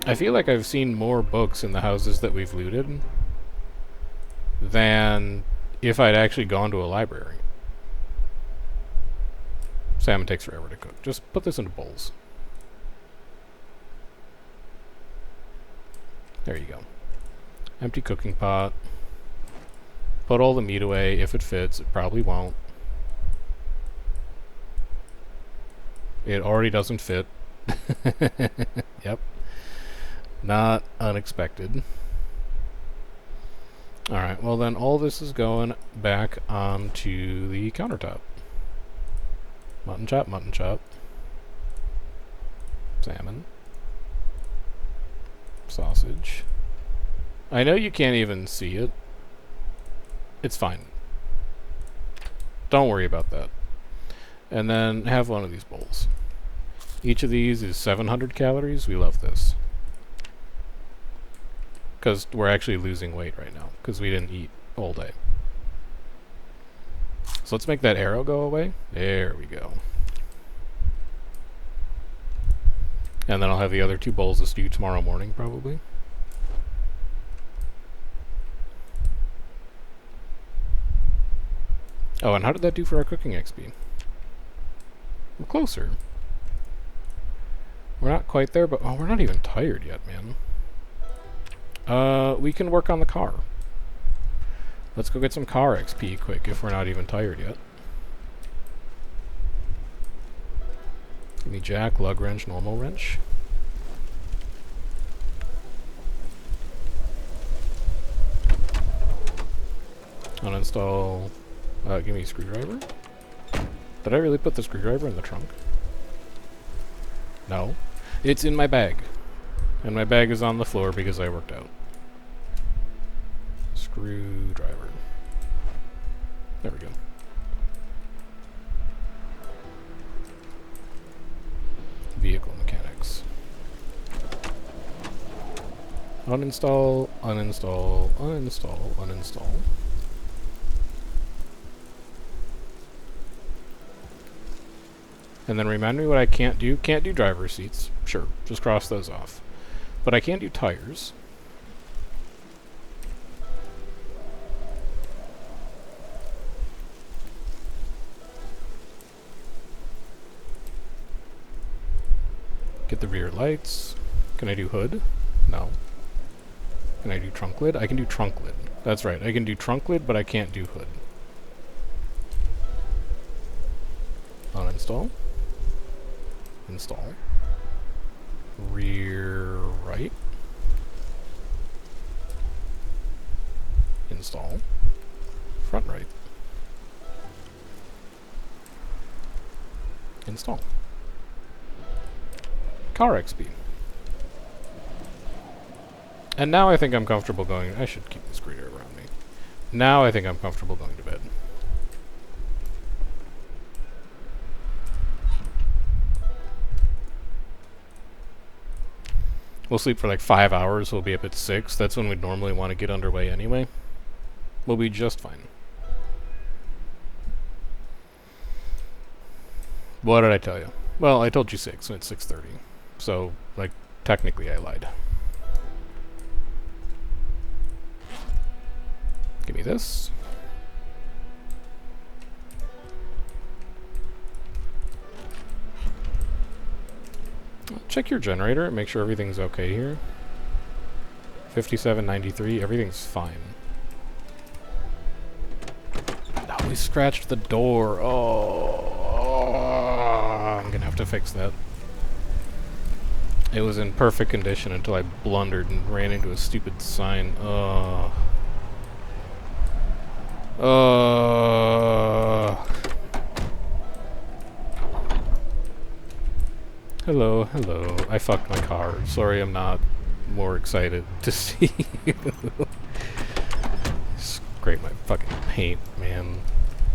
S1: I feel like I've seen more books in the houses that we've looted than if I'd actually gone to a library. Salmon takes forever to cook. Just put this into bowls. There you go. Empty cooking pot. Put all the meat away if it fits. It probably won't. It already doesn't fit. Yep. Not unexpected. Alright, well then all this is going back onto the countertop. Mutton chop, mutton chop. Salmon. Sausage. I know you can't even see it. It's fine. Don't worry about that. And then have one of these bowls. Each of these is 700 calories. We love this. Because we're actually losing weight right now. Because we didn't eat all day. So let's make that arrow go away. There we go. And then I'll have the other 2 bowls of stew tomorrow morning, probably. Oh, and how did that do for our cooking XP? We're closer. We're not quite there, but oh, we're not even tired yet, man. We can work on the car. Let's go get some car XP quick if we're not even tired yet. Give me jack, lug wrench, normal wrench. Uninstall. Give me a screwdriver. Did I really put the screwdriver in the trunk? No. It's in my bag. And my bag is on the floor because I worked out. Screwdriver. There we go. Vehicle mechanics. Uninstall, uninstall, uninstall, uninstall. And then remind me what I can't do. Can't do driver's seats. Sure, just cross those off. But I can do tires. Get the rear lights. Can I do hood? No. Can I do trunk lid? I can do trunk lid. That's right, I can do trunk lid, but I can't do hood. Uninstall. Install. Rear right. Install. Front right. Install. Car XP. And now I think I'm comfortable going... I should keep the screwdriver around me. Now I think I'm comfortable going to bed. We'll sleep for like 5 hours. We'll be up at 6. That's when we'd normally want to get underway anyway. We'll be just fine. What did I tell you? Well, I told you 6, and it's 6:30. So, like, technically I lied. Give me this. Check your generator and make sure everything's okay here. 5793, everything's fine. Oh, we scratched the door. Oh, I'm gonna have to fix that. It was in perfect condition until I blundered and ran into a stupid sign. Hello, hello. I fucked my car. Sorry I'm not more excited to see you. Scrape my fucking paint, man.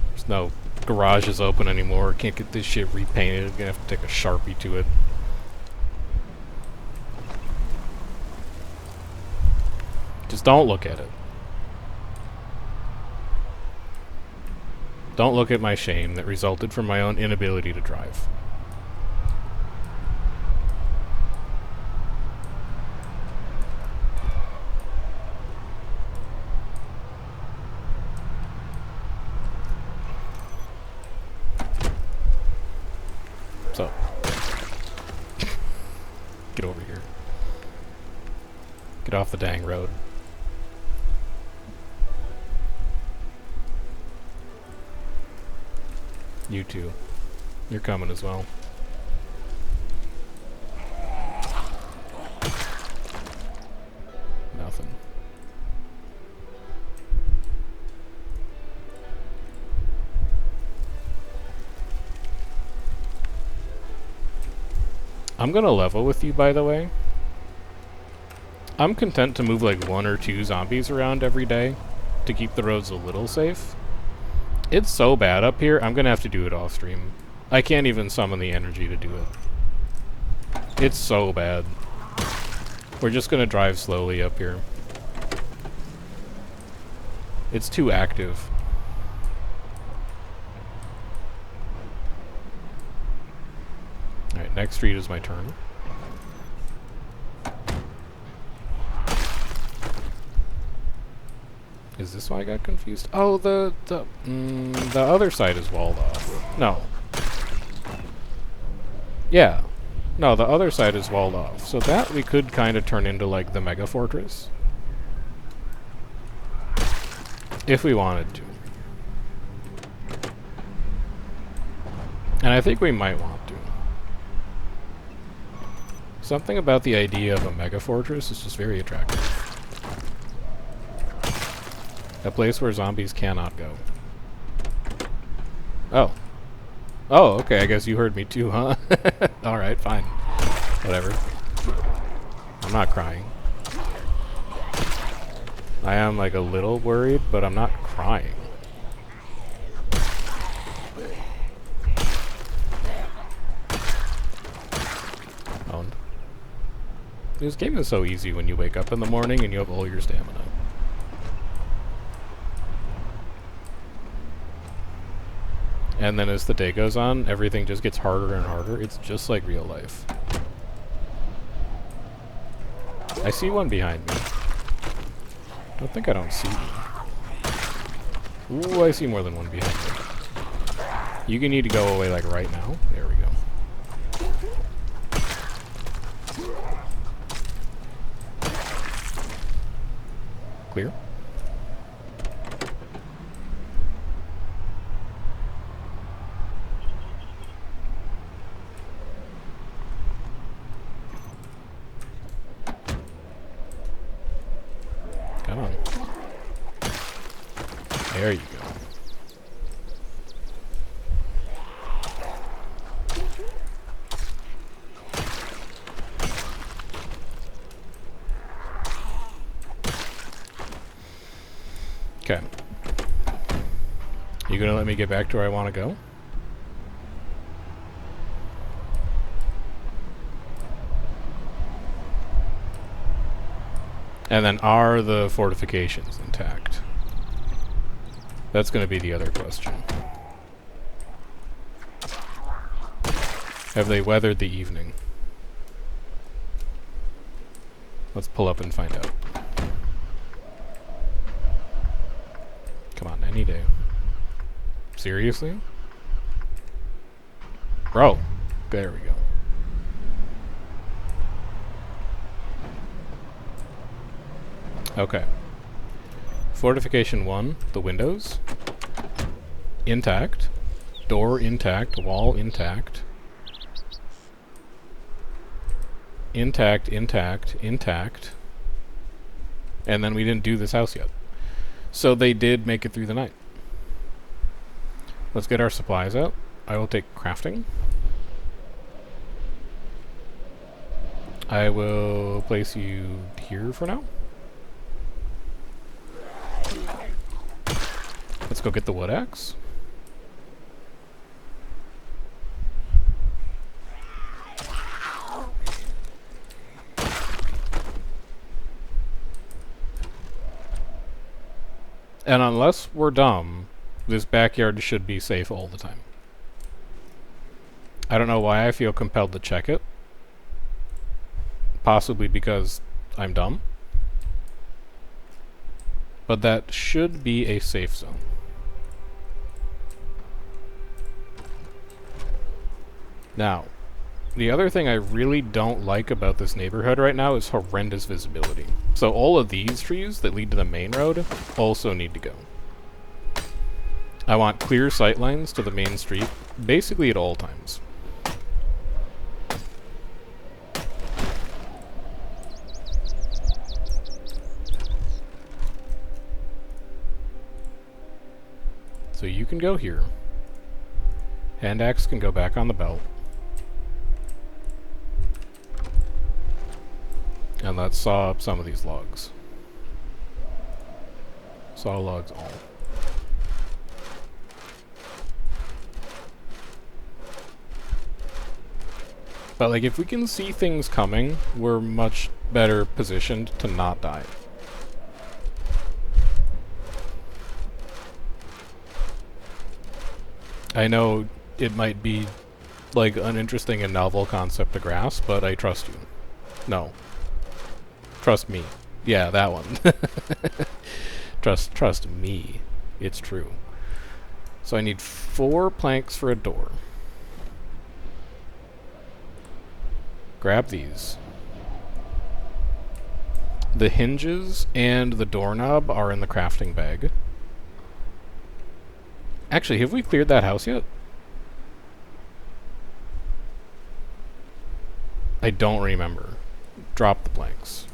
S1: There's no garages open anymore. Can't get this shit repainted. I'm gonna have to take a Sharpie to it. Just don't look at it. Don't look at my shame that resulted from my own inability to drive. So, get over here. Get off the dang road. You too. You're coming as well. Nothing. I'm gonna level with you, by the way. I'm content to move like 1 or 2 zombies around every day to keep the roads a little safe. It's so bad up here, I'm gonna have to do it off stream. I can't even summon the energy to do it. It's so bad. We're just gonna drive slowly up here. It's too active. Alright, next street is my turn. Is this why I got confused? Oh, the other side is walled off. No. Yeah. No, the other side is walled off. So that we could kind of turn into like the mega fortress. If we wanted to. And I think we might want to. Something about the idea of a mega fortress is just very attractive. A place where zombies cannot go. Oh. Oh, okay, I guess you heard me too, huh? Alright, fine. Whatever. I'm not crying. I am, like, a little worried, but I'm not crying. Owned. This game is so easy when you wake up in the morning and you have all your stamina. And then as the day goes on, everything just gets harder and harder. It's just like real life. I see one behind me. I don't think I don't see one. Ooh, I see more than one behind me. You need to go away like right now. There we go. Clear. Come on. There you go. Okay. You gonna let me get back to where I want to go? And then, are the fortifications intact? That's going to be the other question. Have they weathered the evening? Let's pull up and find out. Come on, any day. Seriously? Bro! There we go. Okay. Fortification 1, the windows. Intact. Door intact. Wall intact. Intact, intact, intact. And then we didn't do this house yet. So they did make it through the night. Let's get our supplies out. I will take crafting. I will place you here for now. Let's go get the wood axe. And unless we're dumb, this backyard should be safe all the time. I don't know why I feel compelled to check it. Possibly because I'm dumb. But that should be a safe zone. Now, the other thing I really don't like about this neighborhood right now is horrendous visibility. So all of these trees that lead to the main road also need to go. I want clear sight lines to the main street, basically at all times. So you can go here. Hand axe can go back on the belt. And let's saw up some of these logs. Saw logs all. But like, if we can see things coming, we're much better positioned to not die. I know it might be like an interesting and novel concept to grasp, but I trust you. No. Trust me. Yeah, that one. Trust me. It's true. So I need 4 planks for a door. Grab these. The hinges and the doorknob are in the crafting bag. Actually, have we cleared that house yet? I don't remember. Drop the planks.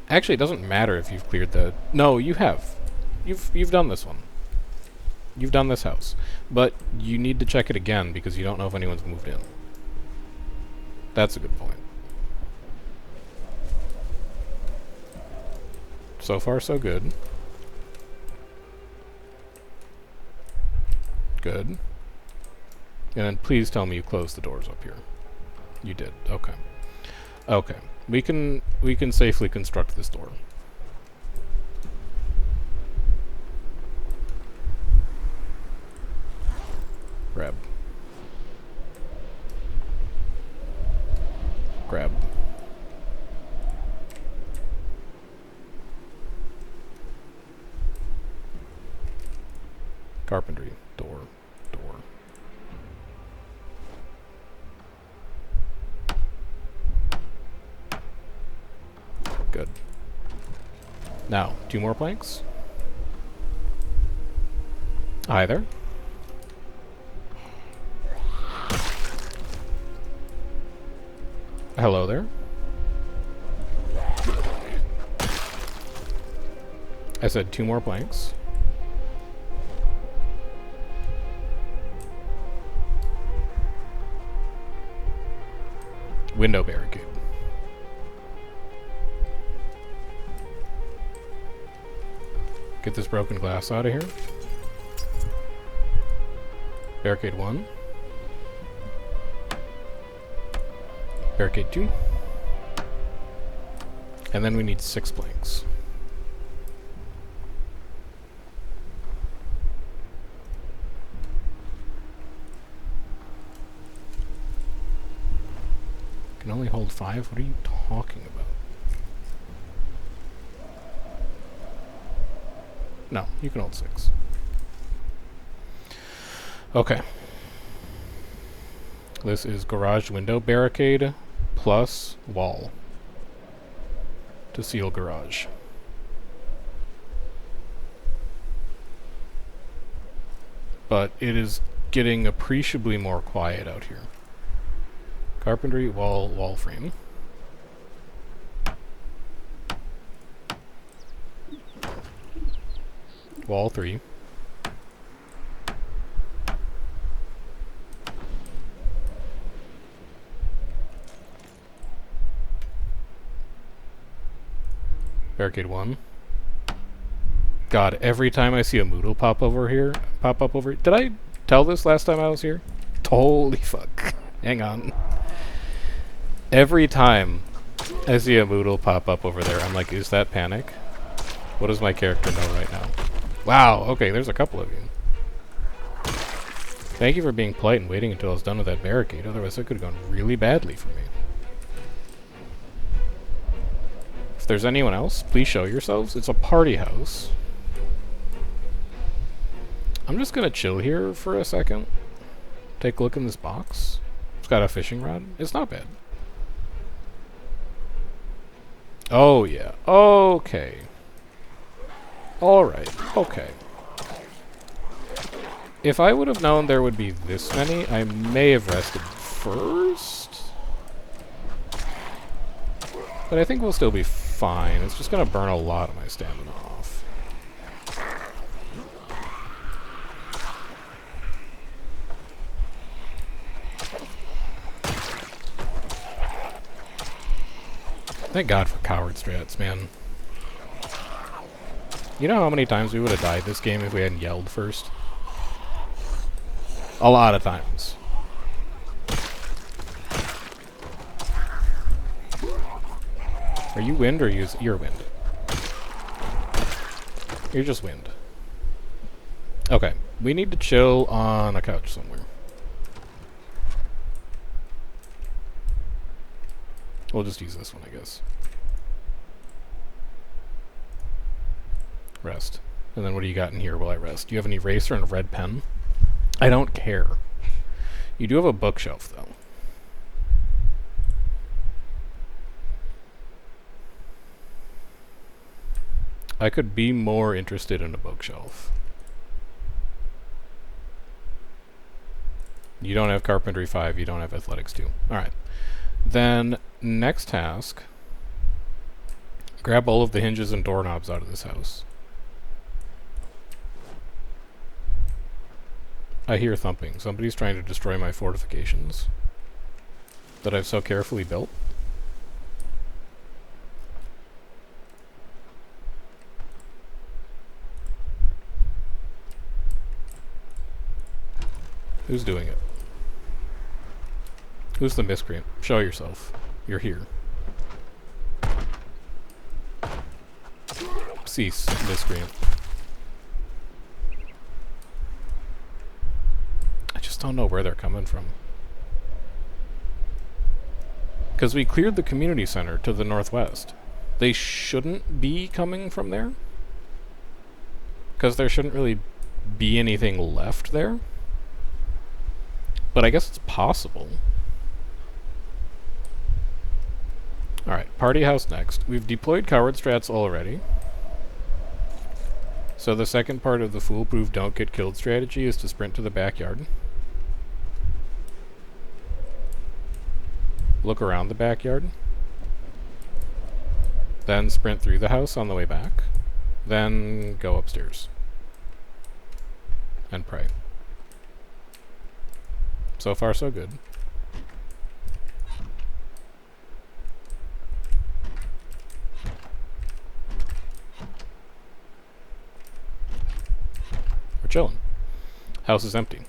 S1: Actually, it doesn't matter if you've cleared the... No, you have. You've done this one. You've done this house. But you need to check it again because you don't know if anyone's moved in. That's a good point. So far, so good. Good. And then please tell me you closed the doors up here. You did. Okay. Okay. We can safely construct this door. Grab. Grab. Carpentry. Door. Door. Good. Now, 2 more planks. Either. Hello there. I said 2 more planks. Window barricade. Get this broken glass out of here. Barricade 1. Barricade 2. And then we need 6 planks. Can only hold 5? What are you talking about? No, you can hold 6. Okay. This is garage window barricade plus wall to seal garage. But it is getting appreciably more quiet out here. Carpentry, wall frame. Wall 3. Barricade 1. God, every time I see a Moodle pop up over here, did I tell this last time I was here? Holy fuck. Hang on. Every time I see a Moodle pop up over there, I'm like, is that panic? What does my character know right now? Wow, okay, there's a couple of you. Thank you for being polite and waiting until I was done with that barricade, otherwise it could have gone really badly for me. If there's anyone else, please show yourselves. It's a party house. I'm just gonna chill here for a second. Take a look in this box. It's got a fishing rod. It's not bad. Oh, yeah. Okay. Alright. Okay. If I would have known there would be this many, I may have rested first. But I think we'll still be fine. It's just going to burn a lot of my stamina off. Thank God for coward strats, man. You know how many times we would have died this game if we hadn't yelled first? A lot of times. Are you wind or you're wind? You're just wind. Okay, we need to chill on a couch somewhere. We'll just use this one, I guess. Rest. And then what do you got in here while I rest? Do you have an eraser and a red pen? I don't care. You do have a bookshelf, though. I could be more interested in a bookshelf. You don't have Carpentry 5, you don't have Athletics 2. Alright. Then, next task. Grab all of the hinges and doorknobs out of this house. I hear thumping. Somebody's trying to destroy my fortifications that I've so carefully built. Who's doing it? Who's the miscreant? Show yourself. You're here. Cease, miscreant. I just don't know where they're coming from. Because we cleared the community center to the northwest. They shouldn't be coming from there? Because there shouldn't really be anything left there? But I guess it's possible. Alright, party house next. We've deployed coward strats already. So the second part of the foolproof don't get killed strategy is to sprint to the backyard. Look around the backyard. Then sprint through the house on the way back. Then go upstairs. And pray. So far, so good. We're chilling. House is empty.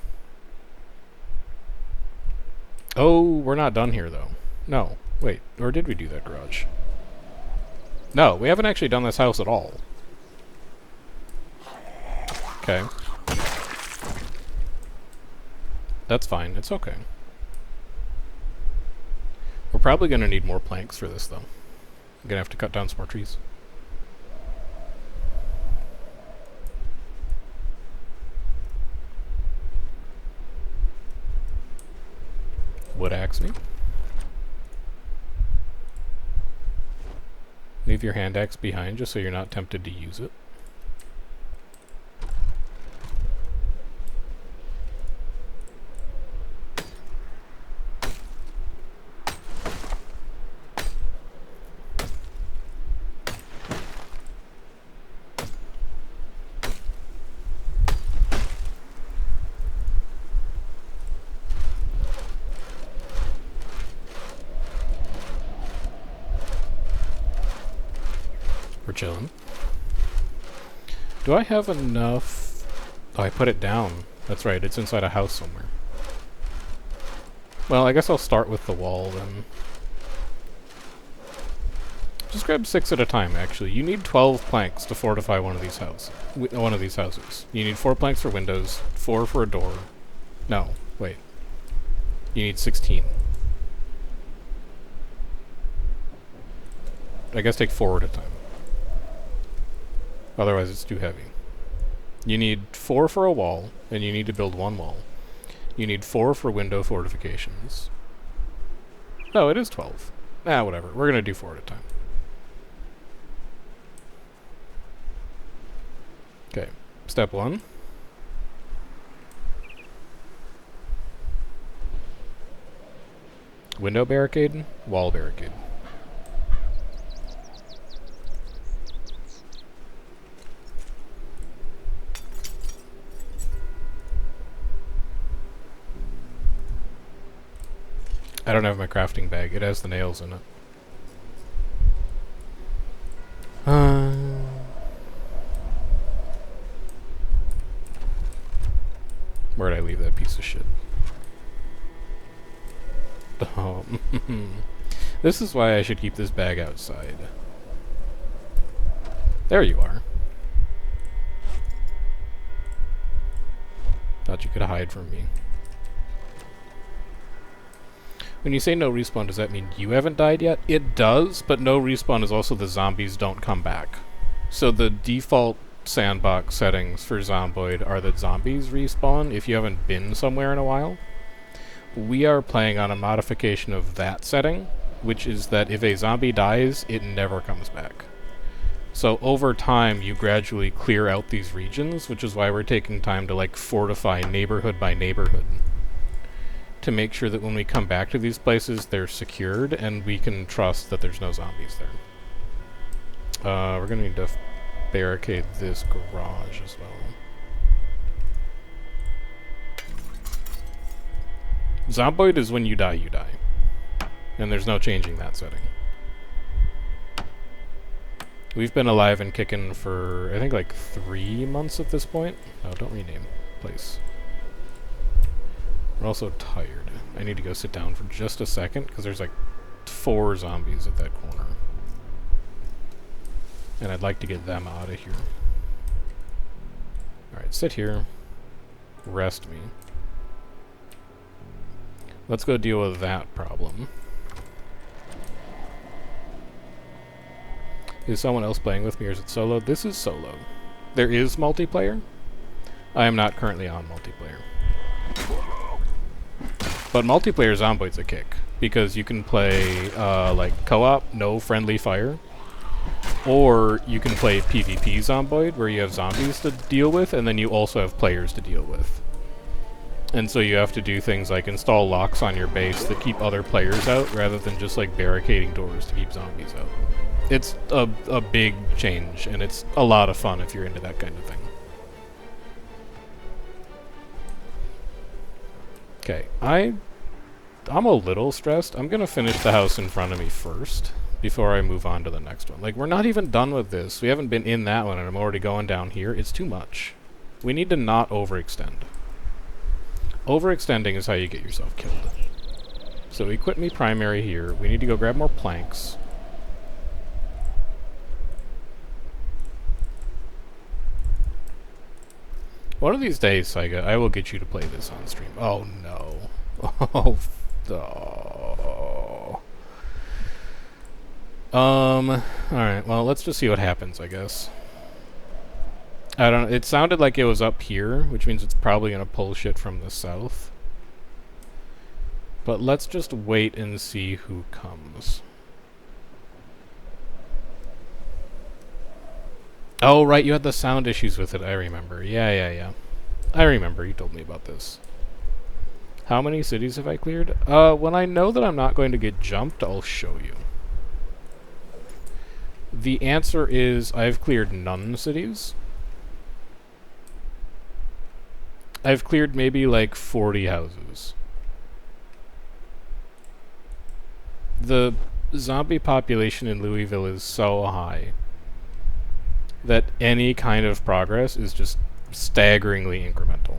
S1: Oh, we're not done here, though. No. Wait, or did we do that garage? No, we haven't actually done this house at all. Okay. That's fine. It's okay. We're probably going to need more planks for this, though. I'm going to have to cut down some more trees. Wood axe me. Leave your hand axe behind just so you're not tempted to use it. We're chilling. Do I have enough? Oh, I put it down. That's right, it's inside a house somewhere. Well, I guess I'll start with the wall then. Just grab 6 at a time, actually. You need 12 planks to fortify one of these houses. You need 4 planks for windows, 4 for a door. No, wait. You need 16. I guess take 4 at a time. Otherwise it's too heavy. You need 4 for a wall, and you need to build 1 wall. You need 4 for window fortifications. No, it is 12. Ah, whatever. We're gonna do 4 at a time. Okay. Step 1. Window barricade, wall barricade. I don't have my crafting bag. It has the nails in it. Where'd I leave that piece of shit? Oh, this is why I should keep this bag outside. There you are. Thought you could hide from me. When you say no respawn, does that mean you haven't died yet? It does, but no respawn is also the zombies don't come back. So the default sandbox settings for Zomboid are that zombies respawn if you haven't been somewhere in a while. We are playing on a modification of that setting, which is that if a zombie dies, it never comes back. So over time, you gradually clear out these regions, which is why we're taking time to like fortify neighborhood by neighborhood to make sure that when we come back to these places, they're secured and we can trust that there's no zombies there. We're gonna need to barricade this garage as well. Zomboid is when you die, you die. And there's no changing that setting. We've been alive and kicking for, I think, like 3 months at this point. No, don't rename place. We're also tired. I need to go sit down for just a second, because there's like 4 zombies at that corner. And I'd like to get them out of here. Alright, sit here. Rest me. Let's go deal with that problem. Is someone else playing with me, or is it solo? This is solo. There is multiplayer. I am not currently on multiplayer. But multiplayer Zomboid's a kick, because you can play like co-op, no friendly fire, or you can play PvP Zomboid, where you have zombies to deal with, and then you also have players to deal with. And so you have to do things like install locks on your base that keep other players out, rather than just like barricading doors to keep zombies out. It's a big change, and it's a lot of fun if you're into that kind of thing. Okay, I'm a little stressed. I'm gonna finish the house in front of me first, before I move on to the next one. Like, we're not even done with this. We haven't been in that one, and I'm already going down here. It's too much. We need to not overextend. Overextending is how you get yourself killed. So equip me primary here. We need to go grab more planks. One of these days, Saiga, I will get you to play this on stream. Oh no. Oh. Alright, well, let's just see what happens, I guess. I don't know, it sounded like it was up here, which means it's probably gonna pull shit from the south. But let's just wait and see who comes. Oh, right, you had the sound issues with it, I remember. Yeah. I remember, you told me about this. How many cities have I cleared? When I know that I'm not going to get jumped, I'll show you. The answer is I've cleared none cities. I've cleared maybe like 40 houses. The zombie population in Louisville is so high that any kind of progress is just staggeringly incremental.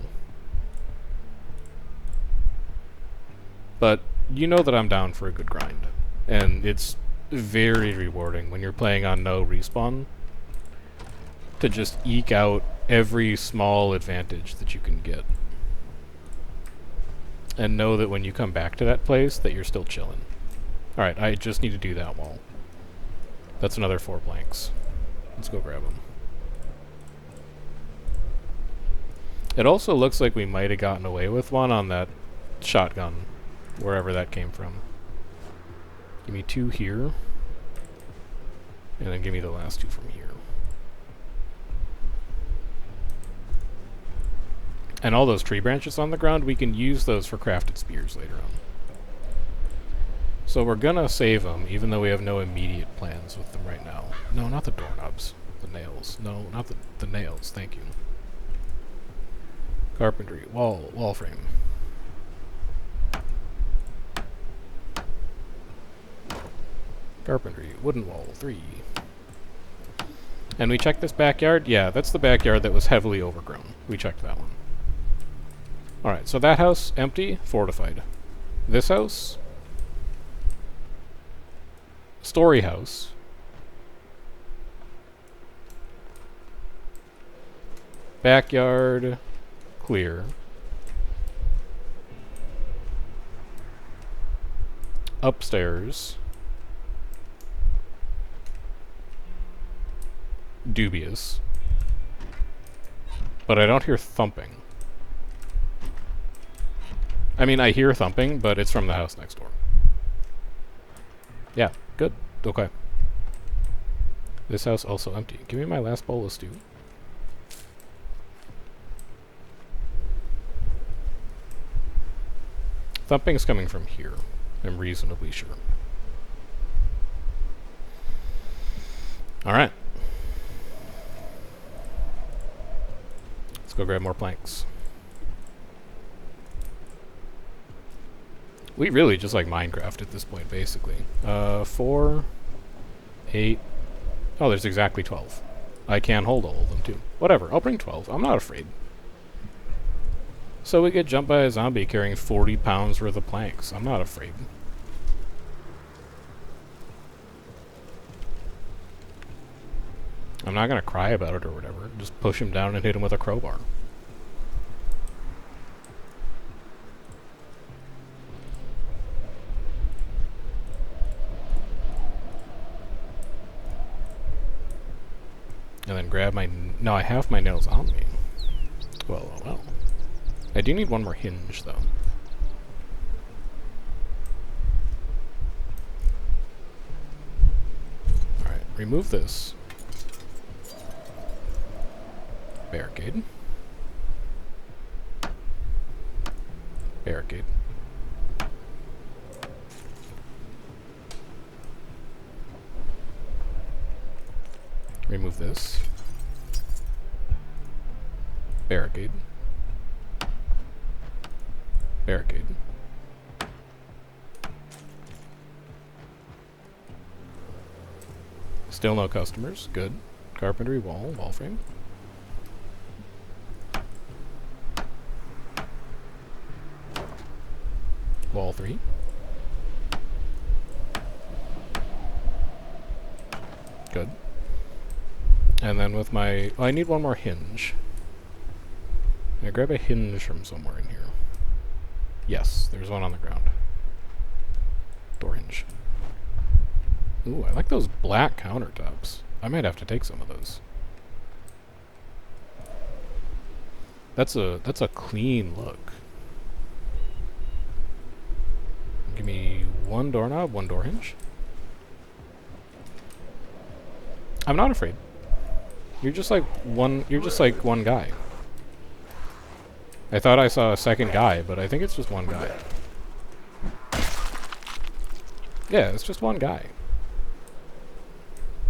S1: But you know that I'm down for a good grind, and it's very rewarding when you're playing on no respawn to just eke out every small advantage that you can get. And know that when you come back to that place, that you're still chilling. Alright, I just need to do that wall. That's another 4 planks. Let's go grab them. It also looks like we might have gotten away with one on that shotgun, wherever that came from. Give me 2 here, and then give me the last 2 from here. And all those tree branches on the ground, we can use those for crafted spears later on. So we're gonna save them, even though we have no immediate plans with them right now. No, not the doorknobs. The nails. No, not the nails. Thank you. Carpentry. Wall frame. Carpentry. Wooden wall. 3. And we checked this backyard? Yeah, that's the backyard that was heavily overgrown. We checked that one. Alright, so that house, empty, fortified. This house, story house. Backyard, clear. Upstairs, dubious. But I don't hear thumping. I mean, I hear thumping, but it's from the house next door. Yeah, good. Okay. This house also empty. Give me my last bowl of stew. Thumping's coming from here. I'm reasonably sure. Alright. Let's go grab more planks. We really just like Minecraft at this point, basically. 4, 8... Oh, there's exactly 12. I can hold all of them, too. Whatever, I'll bring 12. I'm not afraid. So we get jumped by a zombie carrying 40 pounds worth of planks. I'm not afraid. I'm not gonna cry about it or whatever. Just push him down and hit him with a crowbar. And then grab my... No, I have my nails on me. Well. I do need one more hinge, though. Alright, remove this. Barricade. Barricade. Remove this. Barricade. Barricade. Still no customers. Good. Carpentry, wall frame. Wall 3. Good. And then with my... Oh, I need one more hinge. Can I grab a hinge from somewhere in here? Yes, there's one on the ground. Door hinge. Ooh, I like those black countertops. I might have to take some of those. That's a clean look. Give me one doorknob, one door hinge. I'm not afraid. You're just like one guy. I thought I saw a second guy, but I think it's just one guy. Yeah, it's just one guy.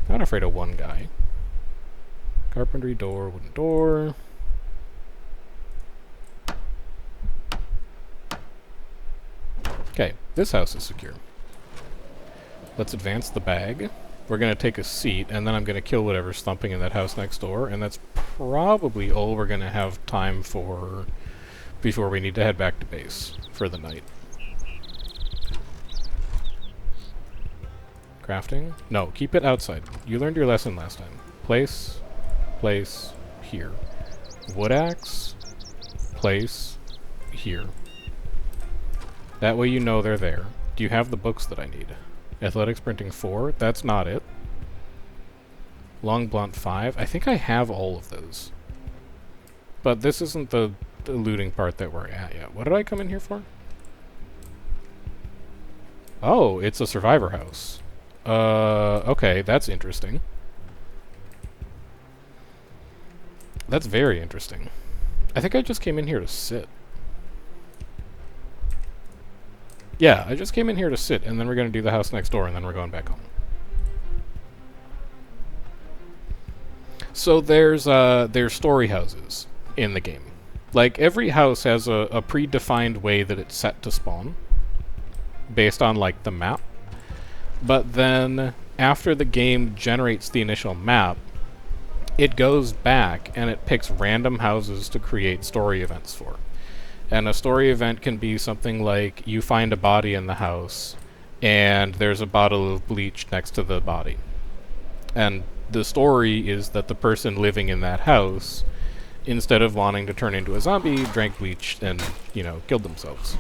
S1: Not afraid of one guy. Carpentry door, wooden door. Okay, this house is secure. Let's advance the bag. We're going to take a seat, and then I'm going to kill whatever's thumping in that house next door, and that's probably all we're going to have time for before we need to head back to base for the night. Crafting? No, keep it outside. You learned your lesson last time. Place, here. Wood axe, place, here. That way you know they're there. Do you have the books that I need? Athletics Printing 4? That's not it. Long Blunt 5? I think I have all of those. But this isn't the looting part that we're at yet. What did I come in here for? Oh, it's a survivor house. Okay, that's interesting. That's very interesting. I think I just came in here to sit. Yeah, I just came in here to sit, and then we're going to do the house next door, and then we're going back home. So there's story houses in the game. Like, every house has a predefined way that it's set to spawn, based on, like, the map. But then, after the game generates the initial map, it goes back and it picks random houses to create story events for. And a story event can be something like you find a body in the house, and there's a bottle of bleach next to the body. And the story is that the person living in that house, instead of wanting to turn into a zombie, drank bleach and, killed themselves.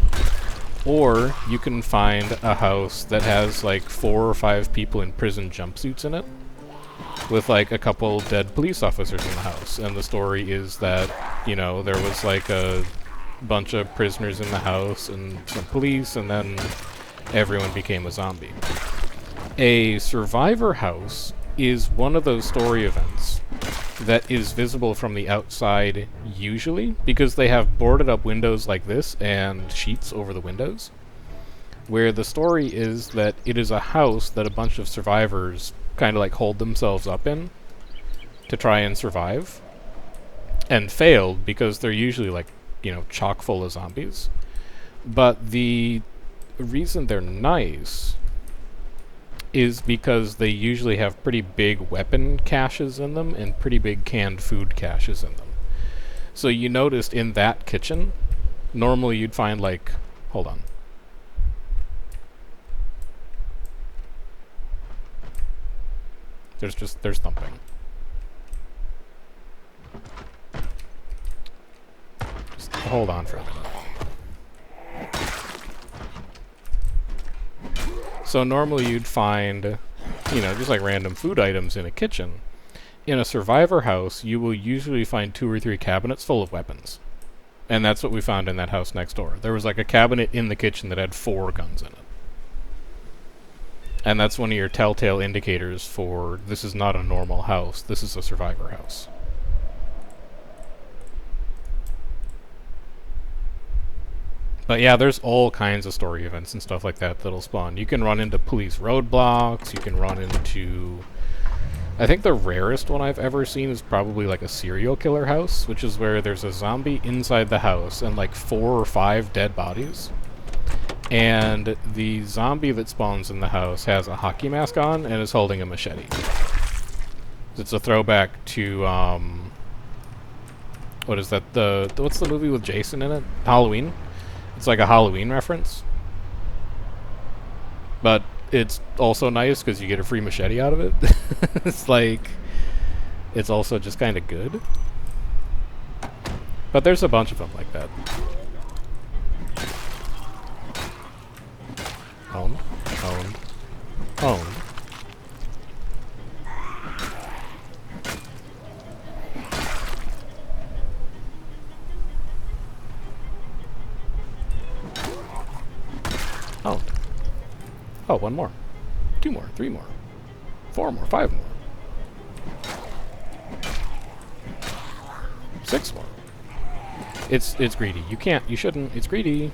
S1: Or you can find a house that has like 4 or 5 people in prison jumpsuits in it, with like a couple dead police officers in the house. And the story is that, there was like a bunch of prisoners in the house and some police, and then everyone became a zombie. A survivor house is one of those story events that is visible from the outside, usually, because they have boarded up windows like this and sheets over the windows, where the story is that it is a house that a bunch of survivors kind of like hold themselves up in to try and survive, and failed because they're usually like, chock full of zombies. But the reason they're nice is because they usually have pretty big weapon caches in them and pretty big canned food caches in them. So you noticed in that kitchen, normally you'd find like, hold on. There's thumping. Just hold on for a minute. So normally you'd find, just like random food items in a kitchen. In a survivor house, you will usually find 2 or 3 cabinets full of weapons. And that's what we found in that house next door. There was like a cabinet in the kitchen that had 4 guns in it. And that's one of your telltale indicators for this is not a normal house, this is a survivor house. But yeah, there's all kinds of story events and stuff like that that'll spawn. You can run into police roadblocks, you can run into... I think the rarest one I've ever seen is probably like a serial killer house, which is where there's a zombie inside the house and like 4 or 5 dead bodies. And the zombie that spawns in the house has a hockey mask on and is holding a machete. It's a throwback to, what is that? What's the movie with Jason in it? Halloween? It's like a Halloween reference. But it's also nice because you get a free machete out of it. It's like... It's also just kind of good. But there's a bunch of them like that. Owned. Owned. Owned. Owned. Oh, 1 more. 2 more. 3 more. 4 more. 5 more. 6 more. It's greedy. You shouldn't. It's greedy.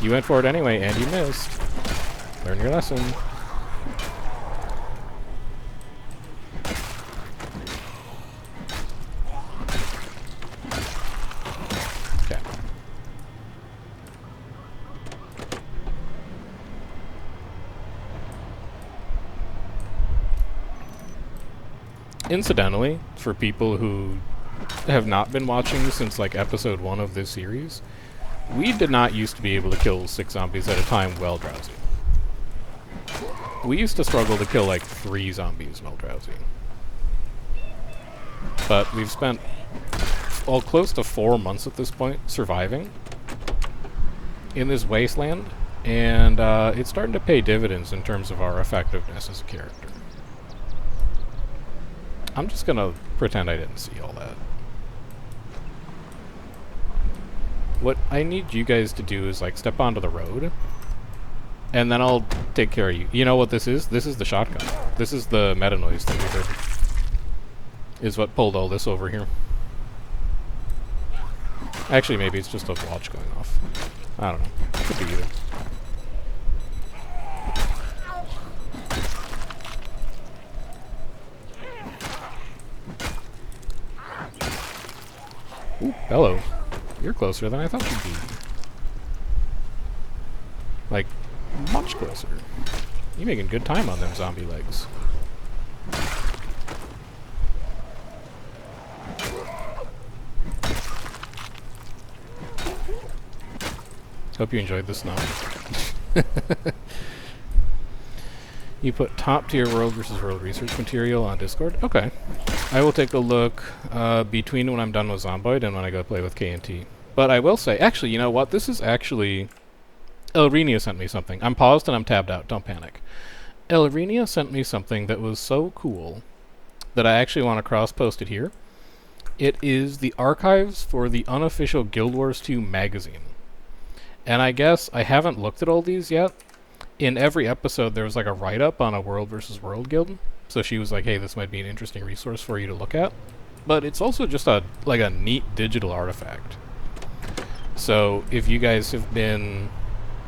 S1: You went for it anyway, and you missed. Learn your lesson. Okay. Incidentally, for people who have not been watching since like episode 1 of this series, we did not used to be able to kill 6 zombies at a time while drowsy. We used to struggle to kill like 3 zombies while drowsy. But we've spent close to 4 months at this point surviving in this wasteland, and it's starting to pay dividends in terms of our effectiveness as a character. I'm just gonna pretend I didn't see all that. What I need you guys to do is like step onto the road, and then I'll take care of you. You know what this is? This is the shotgun. This is the meta noise that we heard. Is what pulled all this over here. Actually, maybe it's just a watch going off. I don't know. Could be either. Hello. You're closer than I thought you'd be. Like, much closer. You're making good time on them zombie legs. Hope you enjoyed the snow. You put top tier world versus world research material on Discord? Okay. I will take a look between when I'm done with Zomboid and when I go play with KNT. But I will say, actually, you know what? This is actually... Elrenia sent me something. I'm paused and I'm tabbed out. Don't panic. Elrenia sent me something that was so cool that I actually want to cross-post it here. It is the archives for the unofficial Guild Wars 2 magazine. And I guess I haven't looked at all these yet. In every episode, there was like a write-up on a World versus World guild. So she was like, hey, this might be an interesting resource for you to look at. But it's also just a neat digital artifact. So if you guys have been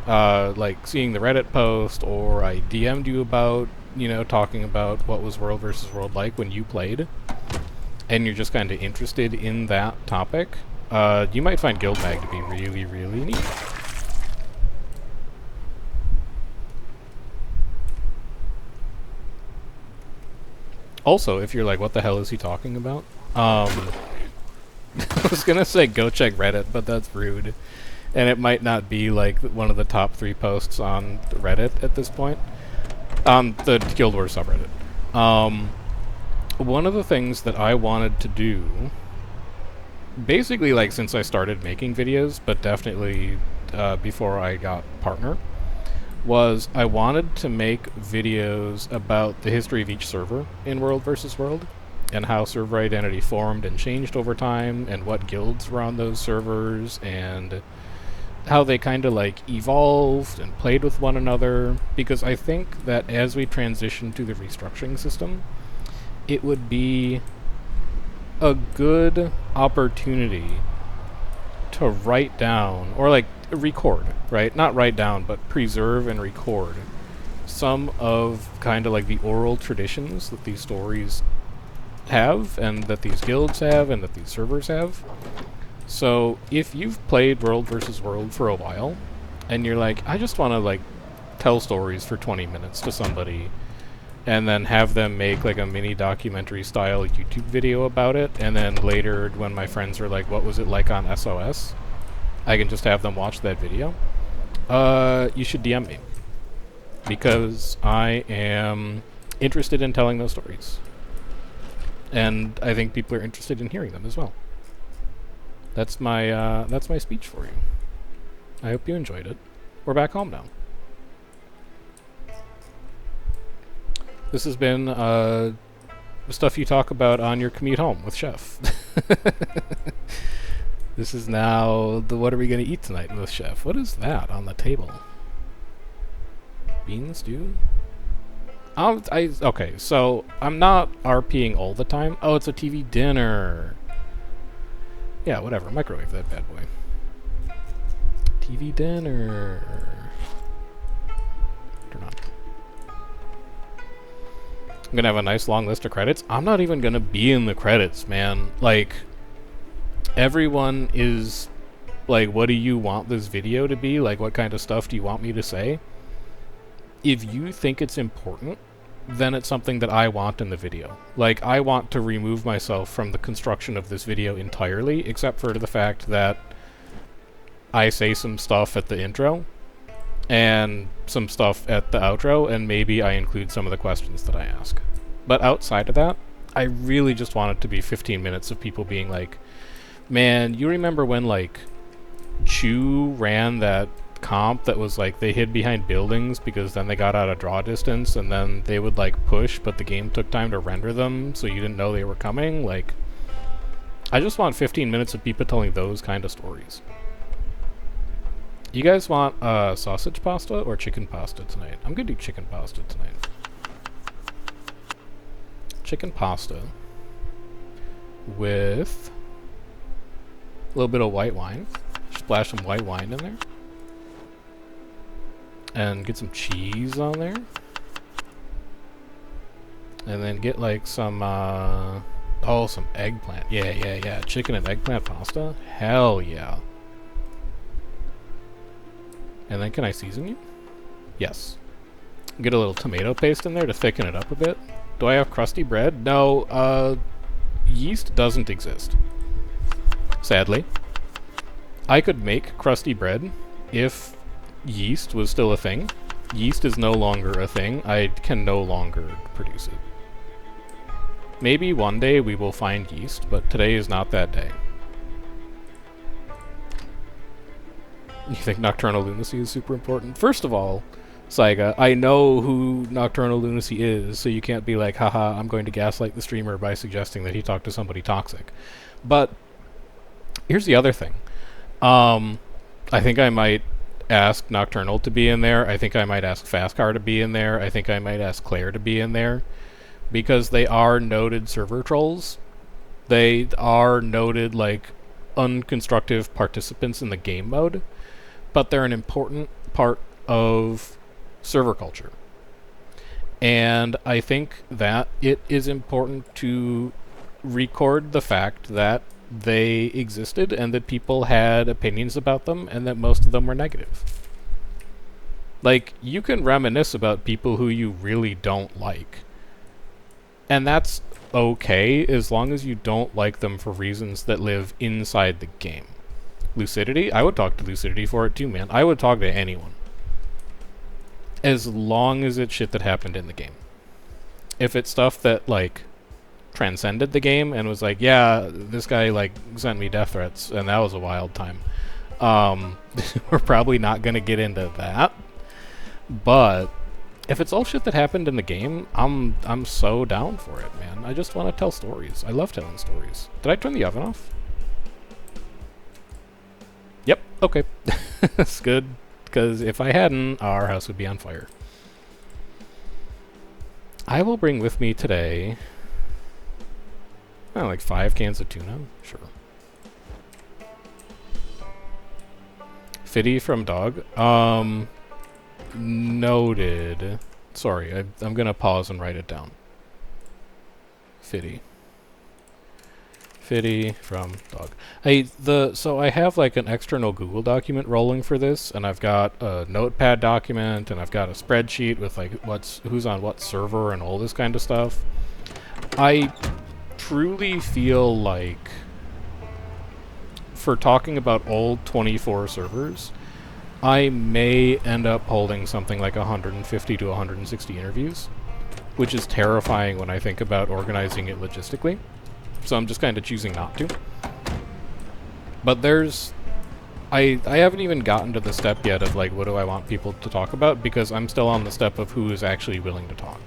S1: seeing the Reddit post, or I DM'd you about, talking about what was World versus World like when you played, and you're just kind of interested in that topic, you might find Guild Mag to be really, really neat. Also, if you're like, what the hell is he talking about? I was gonna say go check Reddit, but that's rude. And it might not be like one of the top 3 posts on Reddit at this point. On the Guild Wars subreddit. One of the things that I wanted to do, basically like since I started making videos, but definitely before I got partner, was I wanted to make videos about the history of each server in World versus World, and how server identity formed and changed over time, and what guilds were on those servers, and how they kind of evolved and played with one another, because I think that as we transition to the restructuring system, it would be a good opportunity to write down, or record, right? Not write down, but preserve and record some of the oral traditions that these stories have, and that these guilds have, and that these servers have. So if you've played World versus World for a while, and you're like, I just want to tell stories for 20 minutes to somebody, and then have them make a mini documentary style YouTube video about it, and then later when my friends are like, what was it like on SOS? I can just have them watch that video. You should DM me, because I am interested in telling those stories. And I think people are interested in hearing them as well. That's my speech for you. I hope you enjoyed it. We're back home now. This has been stuff you talk about on your commute home with Chef. This is now the what are we going to eat tonight with Chef. What is that on the table? Bean stew? Okay, so I'm not RPing all the time. Oh, it's a TV dinner. Yeah, whatever. Microwave that bad boy. TV dinner. Turn on. I'm gonna have a nice long list of credits. I'm not even gonna be in the credits, man. Everyone is what do you want this video to be? What kind of stuff do you want me to say? If you think it's important, then it's something that I want in the video. I want to remove myself from the construction of this video entirely, except for the fact that I say some stuff at the intro, and some stuff at the outro, and maybe I include some of the questions that I ask. But outside of that, I really just want it to be 15 minutes of people being like, man, you remember when, Chew ran that comp that was they hid behind buildings because then they got out of draw distance, and then they would push, but the game took time to render them so you didn't know they were coming? I just want 15 minutes of people telling those kind of stories. You guys want sausage pasta or chicken pasta tonight? I'm gonna do chicken pasta tonight. Chicken pasta with a little bit of white wine. Splash some white wine in there. And get some cheese on there. And then get some Oh, some eggplant. Yeah, yeah, yeah. Chicken and eggplant pasta? Hell yeah. And then can I season you? Yes. Get a little tomato paste in there to thicken it up a bit. Do I have crusty bread? No, yeast doesn't exist. Sadly. I could make crusty bread if yeast was still a thing. Yeast is no longer a thing. I can no longer produce it. Maybe one day we will find yeast, but today is not that day. You think Nocturnal Lunacy is super important? First of all, Saiga, I know who Nocturnal Lunacy is, so you can't be like, haha, I'm going to gaslight the streamer by suggesting that he talked to somebody toxic. But here's the other thing. I think I might ask Nocturnal to be in there. I think I might ask Fastcar to be in there. I think I might ask Claire to be in there. Because they are noted server trolls. They are noted, like, unconstructive participants in the game mode. But they're an important part of server culture. And I think that it is important to record the fact that they existed and that people had opinions about them and that most of them were negative. Like, you can reminisce about people who you really don't like. And that's okay, as long as you don't like them for reasons that live inside the game. Lucidity? I would talk to Lucidity for it too, man. I would talk to anyone. As long as it's shit that happened in the game. If it's stuff that, like, transcended the game and was like, yeah, this guy, like, sent me death threats, and that was a wild time. We're probably not gonna get into that. But if it's all shit that happened in the game, I'm so down for it, man. I just want to tell stories. I love telling stories. Did I turn the oven off? Yep, okay. That's good, because if I hadn't, our house would be on fire. I will bring with me today, like 5 cans of tuna. Sure. Fitty from Dog. Noted. Sorry, I'm gonna pause and write it down. Fitty from Dog. So I have like an external Google document rolling for this, and I've got a Notepad document, and I've got a spreadsheet with like who's on what server and all this kind of stuff. I truly feel like, for talking about old 24 servers, I may end up holding something like 150 to 160 interviews, which is terrifying when I think about organizing it logistically. So I'm just kind of choosing not to. But I haven't even gotten to the step yet of like, what do I want people to talk about, because I'm still on the step of who is actually willing to talk.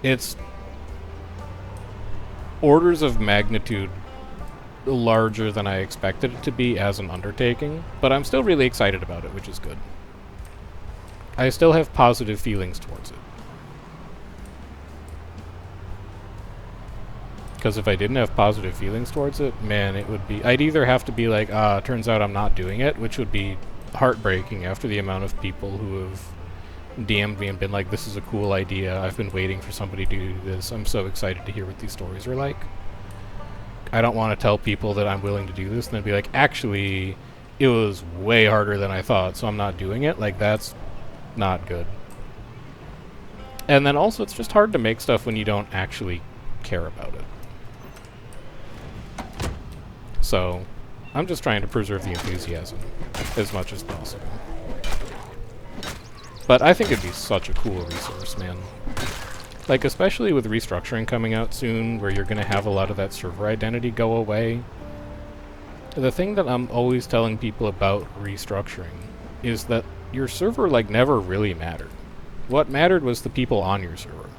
S1: It's orders of magnitude larger than I expected it to be as an undertaking, but I'm still really excited about it, which is good. I still have positive feelings towards it. Because if I didn't have positive feelings towards it, man, it would be... I'd either have to be like, turns out I'm not doing it, which would be heartbreaking after the amount of people who have DM'd me and been like, this is a cool idea, I've been waiting for somebody to do this, I'm so excited to hear what these stories are like. I don't want to tell people that I'm willing to do this and then be like, actually, it was way harder than I thought, so I'm not doing it. Like, that's not good. And then also, it's just hard to make stuff when you don't actually care about it. So, I'm just trying to preserve the enthusiasm as much as possible. But I think it'd be such a cool resource, man. Like, especially with restructuring coming out soon, where you're going to have a lot of that server identity go away. The thing that I'm always telling people about restructuring is that your server, like, never really mattered. What mattered was the people on your server.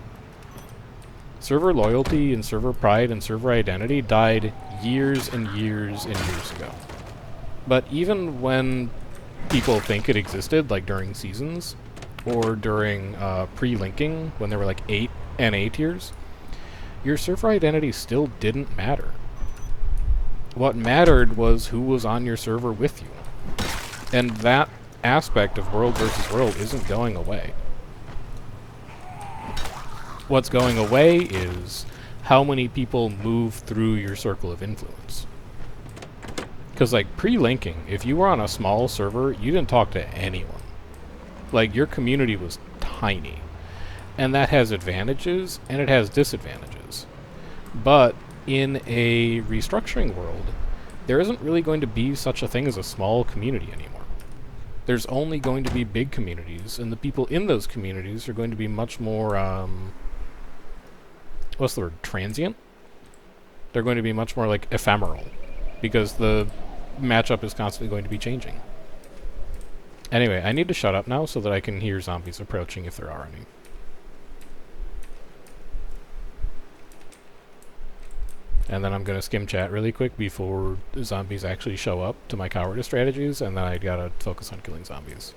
S1: Server loyalty and server pride and server identity died years and years and years ago. But even when people think it existed, like during seasons, or during pre-linking, when there were like 8 NA tiers, your server identity still didn't matter. What mattered was who was on your server with you. And that aspect of world versus world isn't going away. What's going away is how many people move through your circle of influence. Because, like, pre-linking, if you were on a small server, you didn't talk to anyone. Like, your community was tiny. And that has advantages, and it has disadvantages. But in a restructuring world, there isn't really going to be such a thing as a small community anymore. There's only going to be big communities, and the people in those communities are going to be much more, what's the word, transient? They're going to be much more, like, ephemeral, because the matchup is constantly going to be changing. Anyway, I need to shut up now so that I can hear zombies approaching if there are any. And then I'm going to skim chat really quick before the zombies actually show up to my cowardice strategies, and then I gotta focus on killing zombies.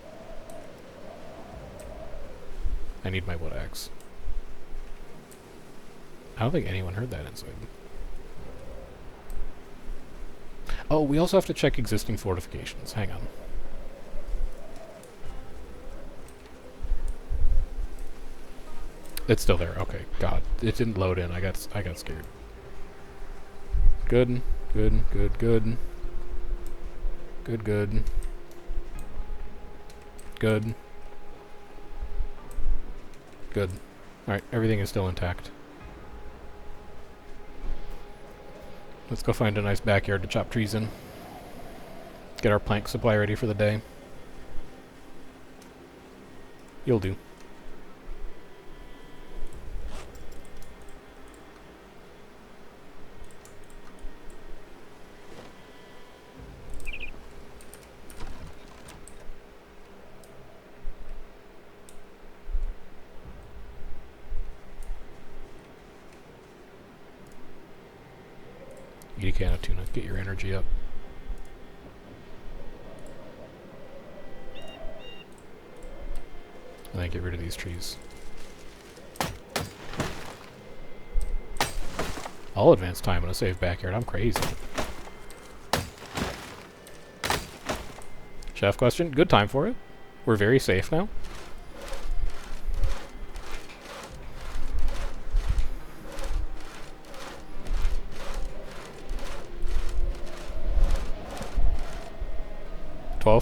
S1: I need my wood axe. I don't think anyone heard that inside. Oh, we also have to check existing fortifications. Hang on. It's still there. Okay, God. It didn't load in. I got scared. Good, good, good, good. Good, good. Good. Good. Alright, everything is still intact. Let's go find a nice backyard to chop trees in. Get our plank supply ready for the day. You'll do. Eat a can of tuna. Get your energy up. And then get rid of these trees. I'll advance time in a safe backyard. I'm crazy. Chef question. Good time for it. We're very safe now.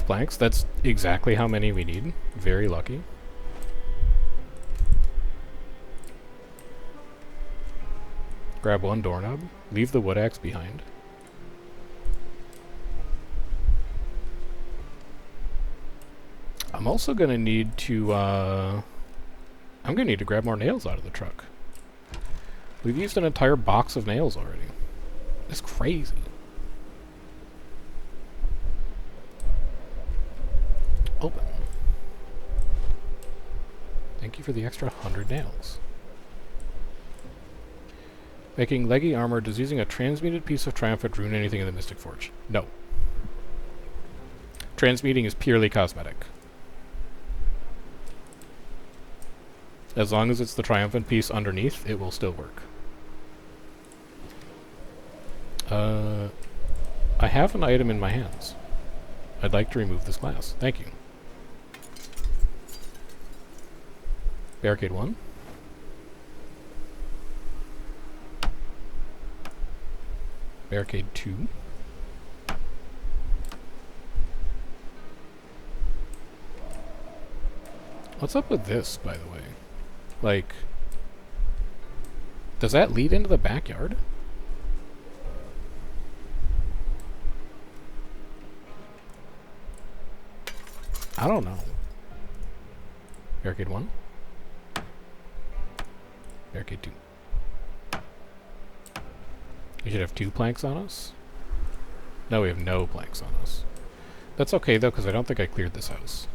S1: Planks. That's exactly how many we need. Very lucky. Grab one doorknob. Leave the wood axe behind. I'm also gonna need to, I'm gonna need to grab more nails out of the truck. We've used an entire box of nails already. That's crazy. Open. Thank you for the extra 100 nails. Making leggy armor, does using a transmuted piece of triumphant ruin anything in the Mystic Forge? No. Transmuting is purely cosmetic. As long as it's the triumphant piece underneath, it will still work. I have an item in my hands. I'd like to remove this glass. Thank you. Barricade 1. Barricade 2. What's up with this, by the way? Like, does that lead into the backyard? I don't know. Barricade 1. Barricade 2. We should have 2 planks on us. No, we have no planks on us. That's okay, though, because I don't think I cleared this house.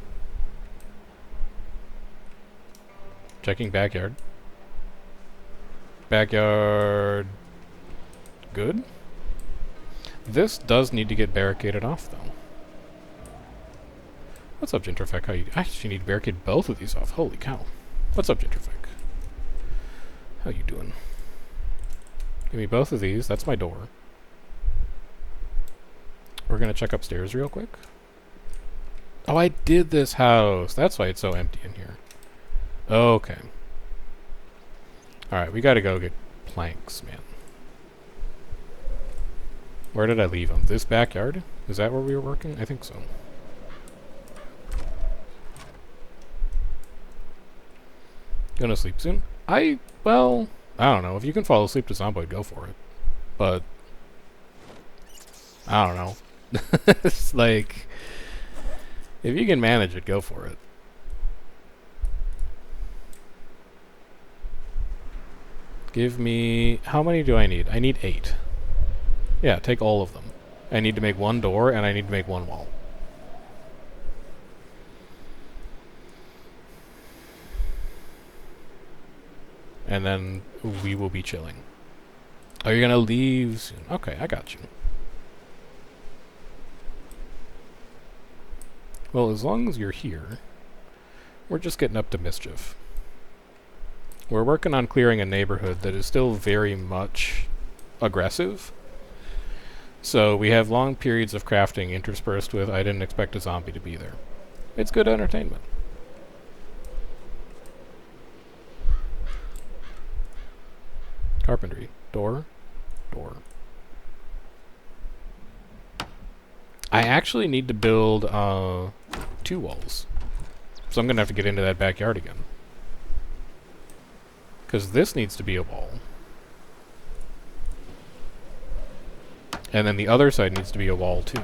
S1: Checking backyard. Backyard... good? This does need to get barricaded off, though. What's up, Gentrifec? How you... I actually need to barricade both of these off. Holy cow. What's up, Gentrifec? How you doing? Give me both of these. That's my door. We're gonna check upstairs real quick. Oh, I did this house. That's why it's so empty in here. Okay. Alright, we gotta go get planks, man. Where did I leave them? This backyard? Is that where we were working? I think so. Gonna sleep soon? Well, I don't know. If you can fall asleep to Zomboid, go for it. But, I don't know. It's like, if you can manage it, go for it. Give me, how many do I need? I need 8. Yeah, take all of them. I need to make 1 door, and I need to make 1 wall. And then we will be chilling. Oh, you're gonna leave soon. Okay, I got you. Well, as long as you're here, we're just getting up to mischief. We're working on clearing a neighborhood that is still very much aggressive. So we have long periods of crafting interspersed with I didn't expect a zombie to be there. It's good entertainment. Carpentry. Door. Door. I actually need to build 2 walls. So I'm going to have to get into that backyard again. Because this needs to be a wall. And then the other side needs to be a wall too.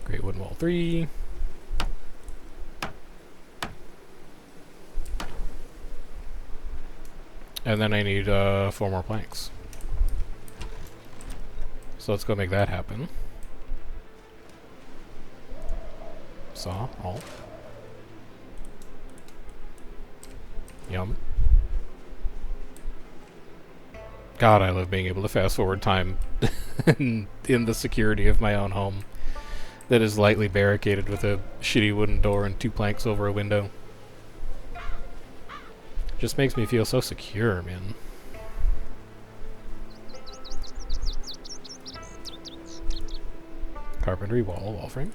S1: Great wooden wall 3. And then I need 4 more planks. So let's go make that happen. Saw, all. Yum. God, I love being able to fast forward time in the security of my own home that is lightly barricaded with a shitty wooden door and 2 planks over a window. Just makes me feel so secure, man. Carpentry wall frame.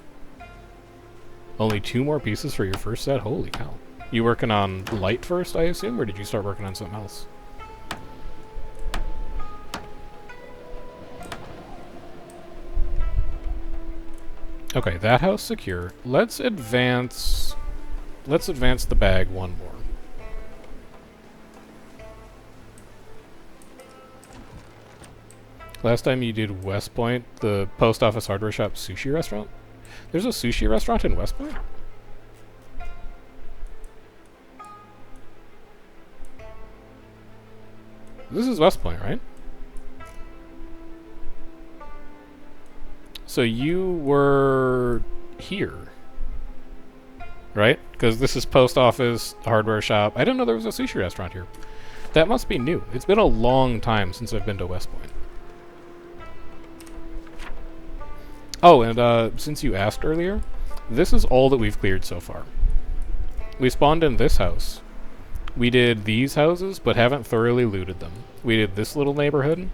S1: Only 2 more pieces for your first set? Holy cow. You working on light first, I assume, or did you start working on something else? Okay, that house secure. Let's advance the bag 1 more. Last time you did West Point, the post office hardware shop sushi restaurant? There's a sushi restaurant in West Point? This is West Point, right? So you were here, right? Because this is post office, hardware shop. I didn't know there was a sushi restaurant here. That must be new. It's been a long time since I've been to West Point. Oh, and since you asked earlier, this is all that we've cleared so far. We spawned in this house. We did these houses, but haven't thoroughly looted them. We did this little neighborhood.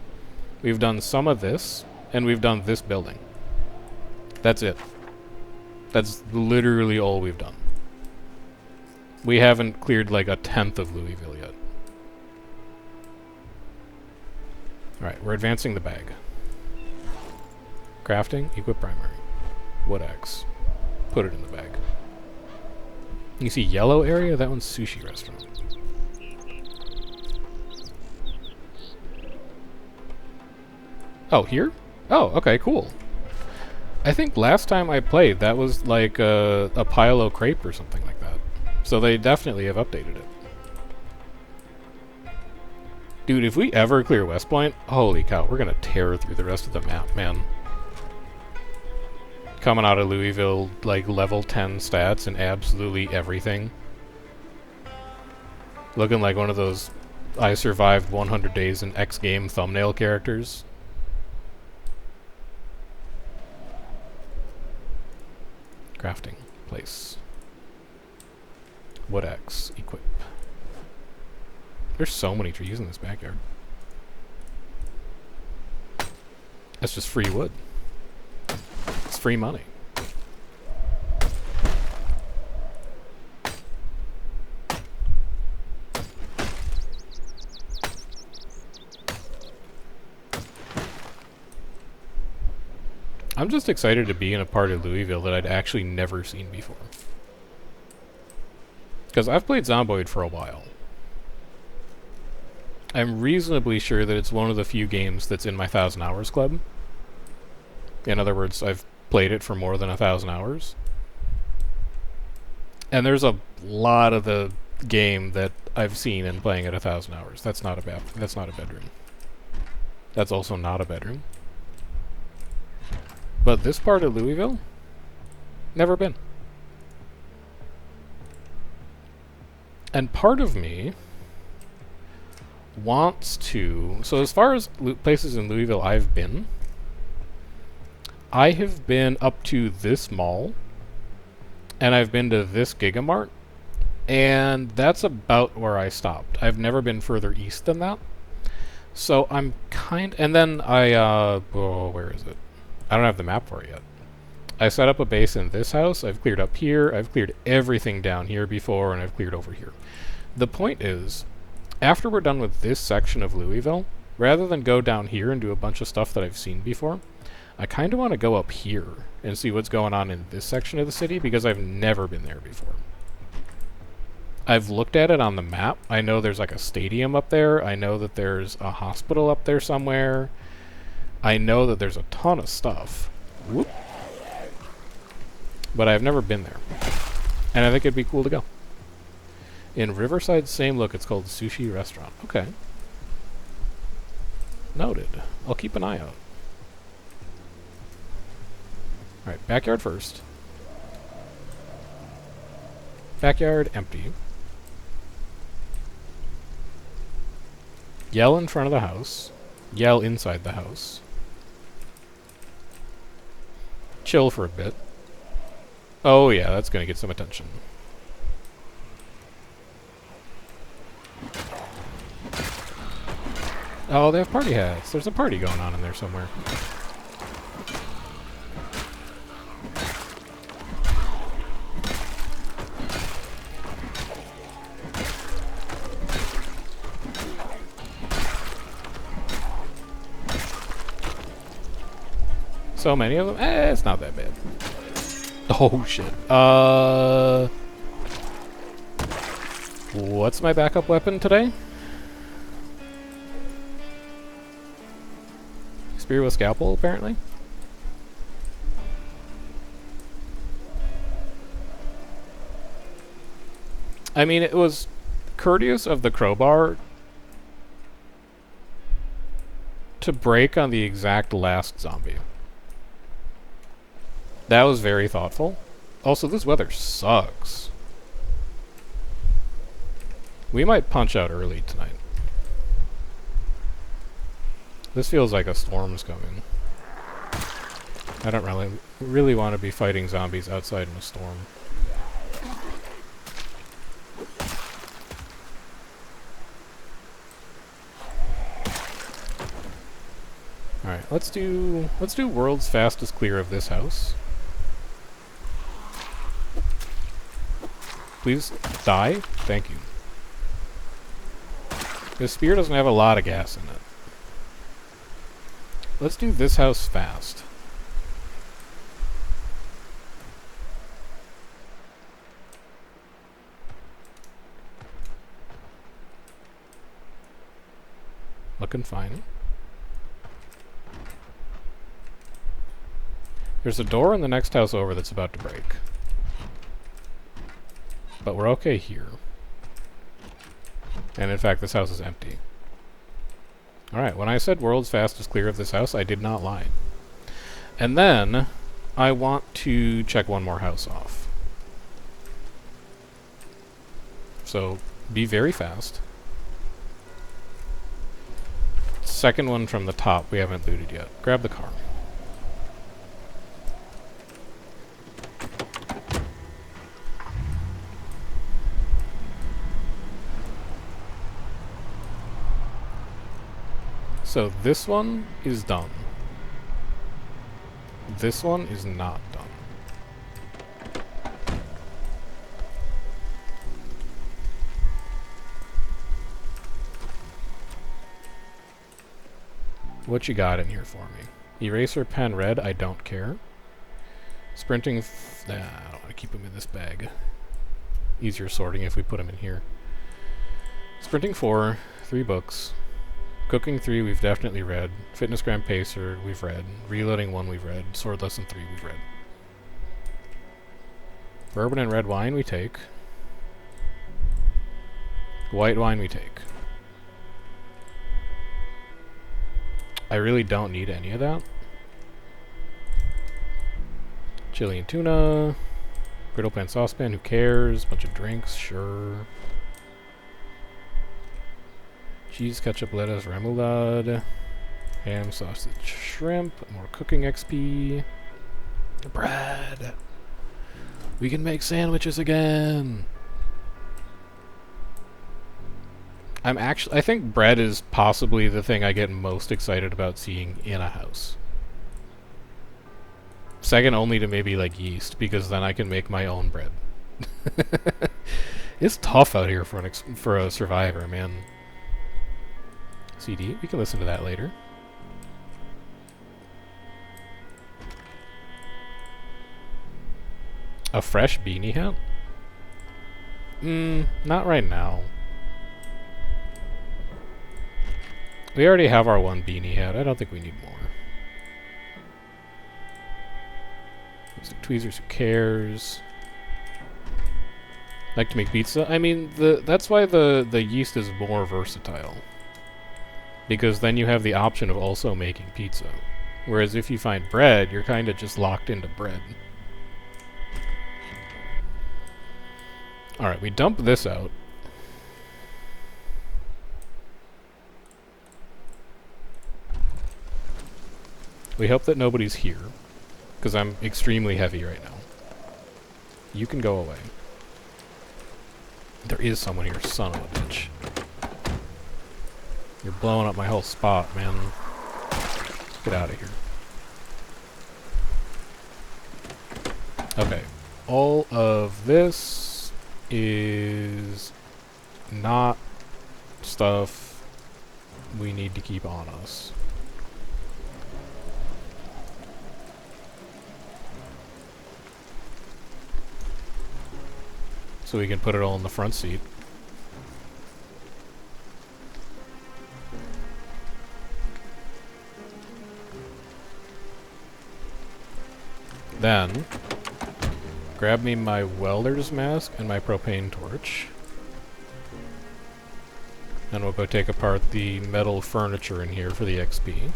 S1: We've done some of this, and we've done this building. That's it. That's literally all we've done. We haven't cleared like 1/10 of Louisville yet. Alright, we're advancing the bag. Crafting, equip primary. Wood axe. Put it in the bag. You see yellow area? That one's sushi restaurant. Oh, here? Oh, okay, cool. I think last time I played, that was like a Pilo crepe or something like that. So they definitely have updated it. Dude, if we ever clear West Point, holy cow, we're gonna tear through the rest of the map, man. Coming out of Louisville, like level 10 stats and absolutely everything. Looking like one of those I survived 100 days in X game thumbnail characters. Crafting. Place. Wood axe. Equip. There's so many trees in this backyard. That's just free wood. It's free money. I'm just excited to be in a part of Louisville that I'd actually never seen before. Because I've played Zomboid for a while. I'm reasonably sure that it's one of the few games that's in my 1,000 hours club. In other words, I've played it for more than 1,000 hours. And there's a lot of the game that I've seen and playing at 1,000 hours. That's not a bedroom. That's also not a bedroom. But this part of Louisville? Never been. And part of me wants to... So as far as places in Louisville I've been, I have been up to this mall, and I've been to this Gigamart, and that's about where I stopped. I've never been further east than that. So I'm and then where is it? I don't have the map for it yet. I set up a base in this house, I've cleared up here, I've cleared everything down here before, and I've cleared over here. The point is, after we're done with this section of Louisville, rather than go down here and do a bunch of stuff that I've seen before, I kind of want to go up here and see what's going on in this section of the city, because I've never been there before. I've looked at it on the map. I know there's like a stadium up there. I know that there's a hospital up there somewhere. I know that there's a ton of stuff. Whoop. But I've never been there. And I think it'd be cool to go. In Riverside, same look. It's called Sushi Restaurant. Okay. Noted. I'll keep an eye out. Alright, backyard first. Backyard empty. Yell in front of the house. Yell inside the house. Chill for a bit. Oh yeah, that's gonna get some attention. Oh, they have party hats. There's a party going on in there somewhere. So many of them? It's not that bad. Oh shit. What's my backup weapon today? Spear with scalpel, apparently. I mean, it was courteous of the crowbar to break on the exact last zombie. That was very thoughtful. Also, this weather sucks. We might punch out early tonight. This feels like a storm's coming. I don't really want to be fighting zombies outside in a storm. Alright, let's do world's fastest clear of this house. Please die. Thank you. This spear doesn't have a lot of gas in it. Let's do this house fast. Looking fine. There's a door in the next house over that's about to break. But we're okay here. And in fact, this house is empty. Alright, when I said world's fastest clear of this house, I did not lie. And then, I want to check one more house off. So, be very fast. Second one from the top we haven't looted yet. Grab the car. So this one is done. This one is not done. What you got in here for me? Eraser pen red, I don't care. Sprinting, I don't want to keep them in this bag. Easier sorting if we put them in here. Sprinting 4, 3 books. Cooking 3, we've definitely read. Fitness Gram Pacer, we've read. Reloading 1, we've read. Sword Lesson 3, we've read. Bourbon and red wine, we take. White wine, we take. I really don't need any of that. Chili and tuna. Griddle pan saucepan, who cares? Bunch of drinks, sure. Cheese, ketchup, lettuce, remoulade. Ham, sausage, shrimp. More cooking XP. Bread. We can make sandwiches again. I think bread is possibly the thing I get most excited about seeing in a house. Second only to maybe like yeast, because then I can make my own bread. It's tough out here for a survivor, man. CD, we can listen to that later. A fresh beanie hat? Not right now. We already have our one beanie hat. I don't think we need more. Lipstick tweezers, who cares? Like to make pizza? I mean, that's why the yeast is more versatile. Because then you have the option of also making pizza. Whereas if you find bread, you're kind of just locked into bread. Alright, we dump this out. We hope that nobody's here, because I'm extremely heavy right now. You can go away. There is someone here, son of a bitch. You're blowing up my whole spot, man. Get out of here. Okay. All of this is not stuff we need to keep on us. So we can put it all in the front seat. Then, grab me my welder's mask and my propane torch. And we'll go take apart the metal furniture in here for the XP.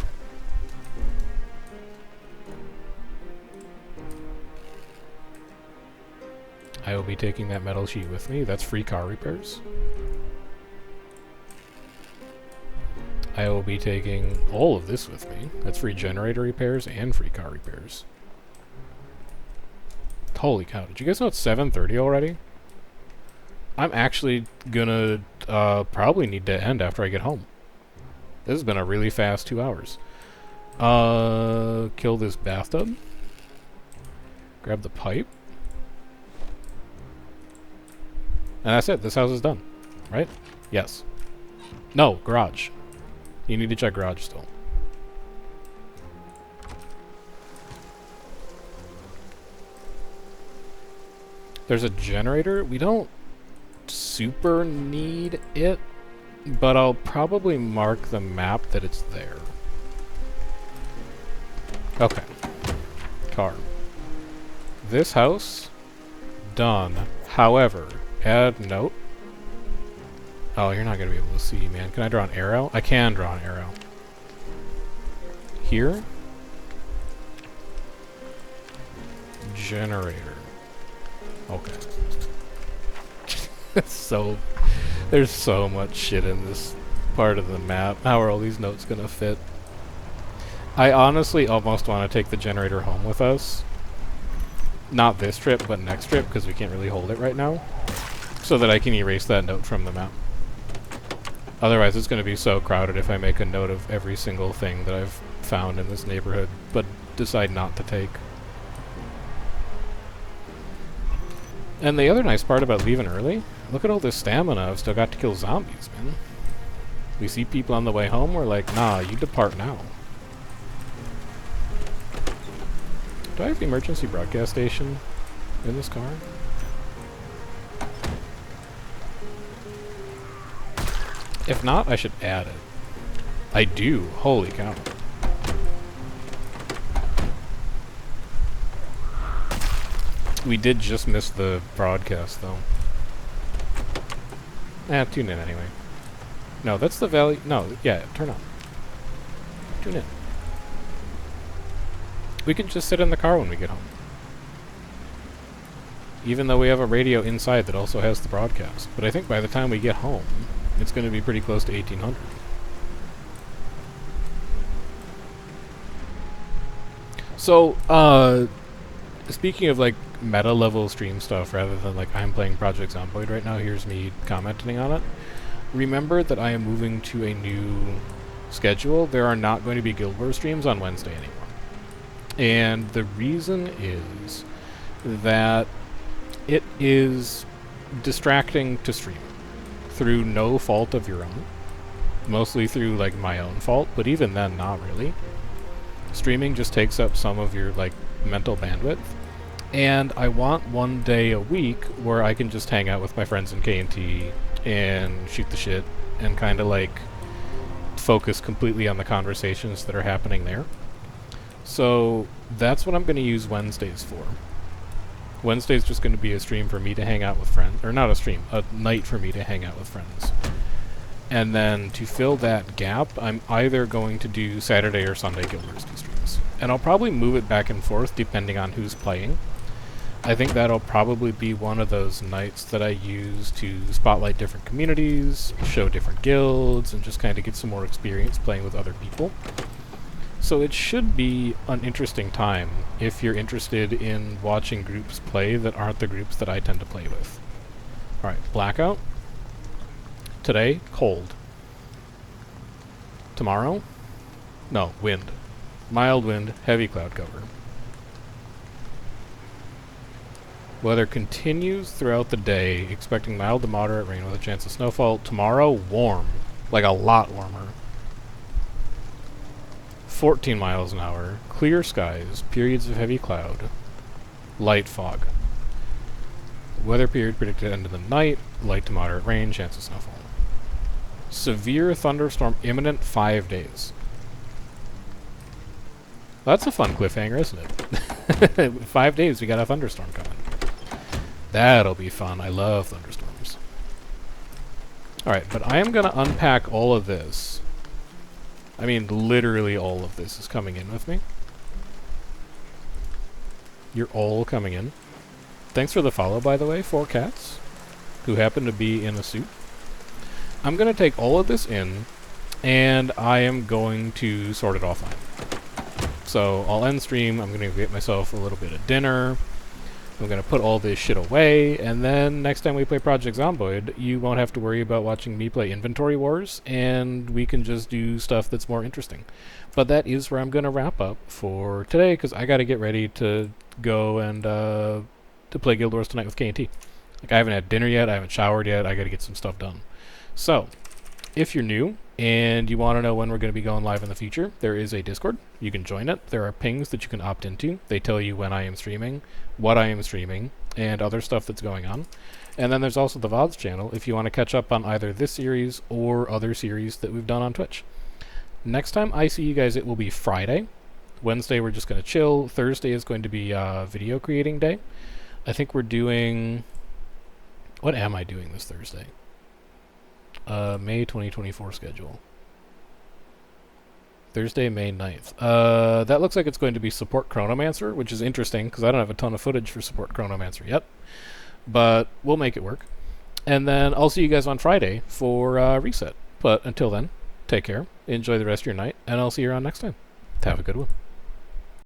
S1: I will be taking that metal sheet with me. That's free car repairs. I will be taking all of this with me. That's free generator repairs and free car repairs. Holy cow, did you guys know it's 7:30 already? I'm actually gonna probably need to end after I get home. This has been a really fast 2 hours. Kill this bathtub. Grab the pipe. And that's it. This house is done. Right? Yes. No, garage. You need to check garage still. There's a generator. We don't super need it, but I'll probably mark the map that it's there. Okay. Car. This house, done. However, add note. Oh, you're not going to be able to see, man. Can I draw an arrow? I can draw an arrow. Here. Generator. Okay. So, there's so much shit in this part of the map. How are all these notes going to fit? I honestly almost want to take the generator home with us. Not this trip, but next trip, because we can't really hold it right now. So that I can erase that note from the map. Otherwise, it's going to be so crowded if I make a note of every single thing that I've found in this neighborhood, but decide not to take. And the other nice part about leaving early, look at all this stamina I've still got to kill zombies, man. We see people on the way home, we're like, nah, you depart now. Do I have the emergency broadcast station in this car? If not, I should add it. I do. Holy cow. We did just miss the broadcast, though. Tune in anyway. No, that's the valley. No, yeah, turn on. Tune in. We can just sit in the car when we get home. Even though we have a radio inside that also has the broadcast. But I think by the time we get home, it's going to be pretty close to 1800. So, speaking of like meta level stream stuff rather than like I'm playing Project Zomboid right now, here's me commenting on it. Remember that I am moving to a new schedule. There are not going to be Guild Wars streams on Wednesday anymore. And the reason is that it is distracting to stream through no fault of your own. Mostly through like my own fault, but even then not really. Streaming just takes up some of your like mental bandwidth. And I want one day a week where I can just hang out with my friends in K&T and shoot the shit and kind of like focus completely on the conversations that are happening there. So that's what I'm going to use Wednesdays for. Wednesday's just going to be a stream for me to hang out with friends, or not a stream, a night for me to hang out with friends. And then to fill that gap, I'm either going to do Saturday or Sunday Guild Wars 2 streams. And I'll probably move it back and forth depending on who's playing. I think that'll probably be one of those nights that I use to spotlight different communities, show different guilds, and just kind of get some more experience playing with other people. So it should be an interesting time if you're interested in watching groups play that aren't the groups that I tend to play with. Alright, blackout. Today, cold. Tomorrow? No, wind. Mild wind, heavy cloud cover. Weather continues throughout the day, expecting mild to moderate rain with a chance of snowfall. Tomorrow, warm. Like a lot warmer. 14 miles an hour, clear skies, periods of heavy cloud, light fog. Weather period predicted end of the night, light to moderate rain, chance of snowfall. Severe thunderstorm imminent 5 days. That's a fun cliffhanger, isn't it? 5 days, we got a thunderstorm coming. That'll be fun. I love thunderstorms. Alright, but I am going to unpack all of this. I mean, literally all of this is coming in with me. You're all coming in. Thanks for the follow, by the way, 4 cats, who happen to be in a suit. I'm going to take all of this in, and I am going to sort it offline. So I'll end stream, I'm going to get myself a little bit of dinner, I'm going to put all this shit away, and then next time we play Project Zomboid, you won't have to worry about watching me play Inventory Wars, and we can just do stuff that's more interesting. But that is where I'm going to wrap up for today, because I got to get ready to go and to play Guild Wars tonight with K&T. Like, I haven't had dinner yet, I haven't showered yet, I got to get some stuff done. So, if you're new, and you want to know when we're going to be going live in the future, there is a Discord. You can join it. There are pings that you can opt into. They tell you when I am streaming, what I am streaming, and other stuff that's going on. And then there's also the VODs channel if you want to catch up on either this series or other series that we've done on Twitch. Next time I see you guys, it will be Friday. Wednesday, we're just going to chill. Thursday is going to be video creating day. I think we're doing... What am I doing this Thursday? May 2024 schedule. Thursday, May 9th. That looks like it's going to be Support Chronomancer, which is interesting, because I don't have a ton of footage for Support Chronomancer yet. But we'll make it work. And then I'll see you guys on Friday for Reset. But until then, take care, enjoy the rest of your night, and I'll see you around next time. Have a good one.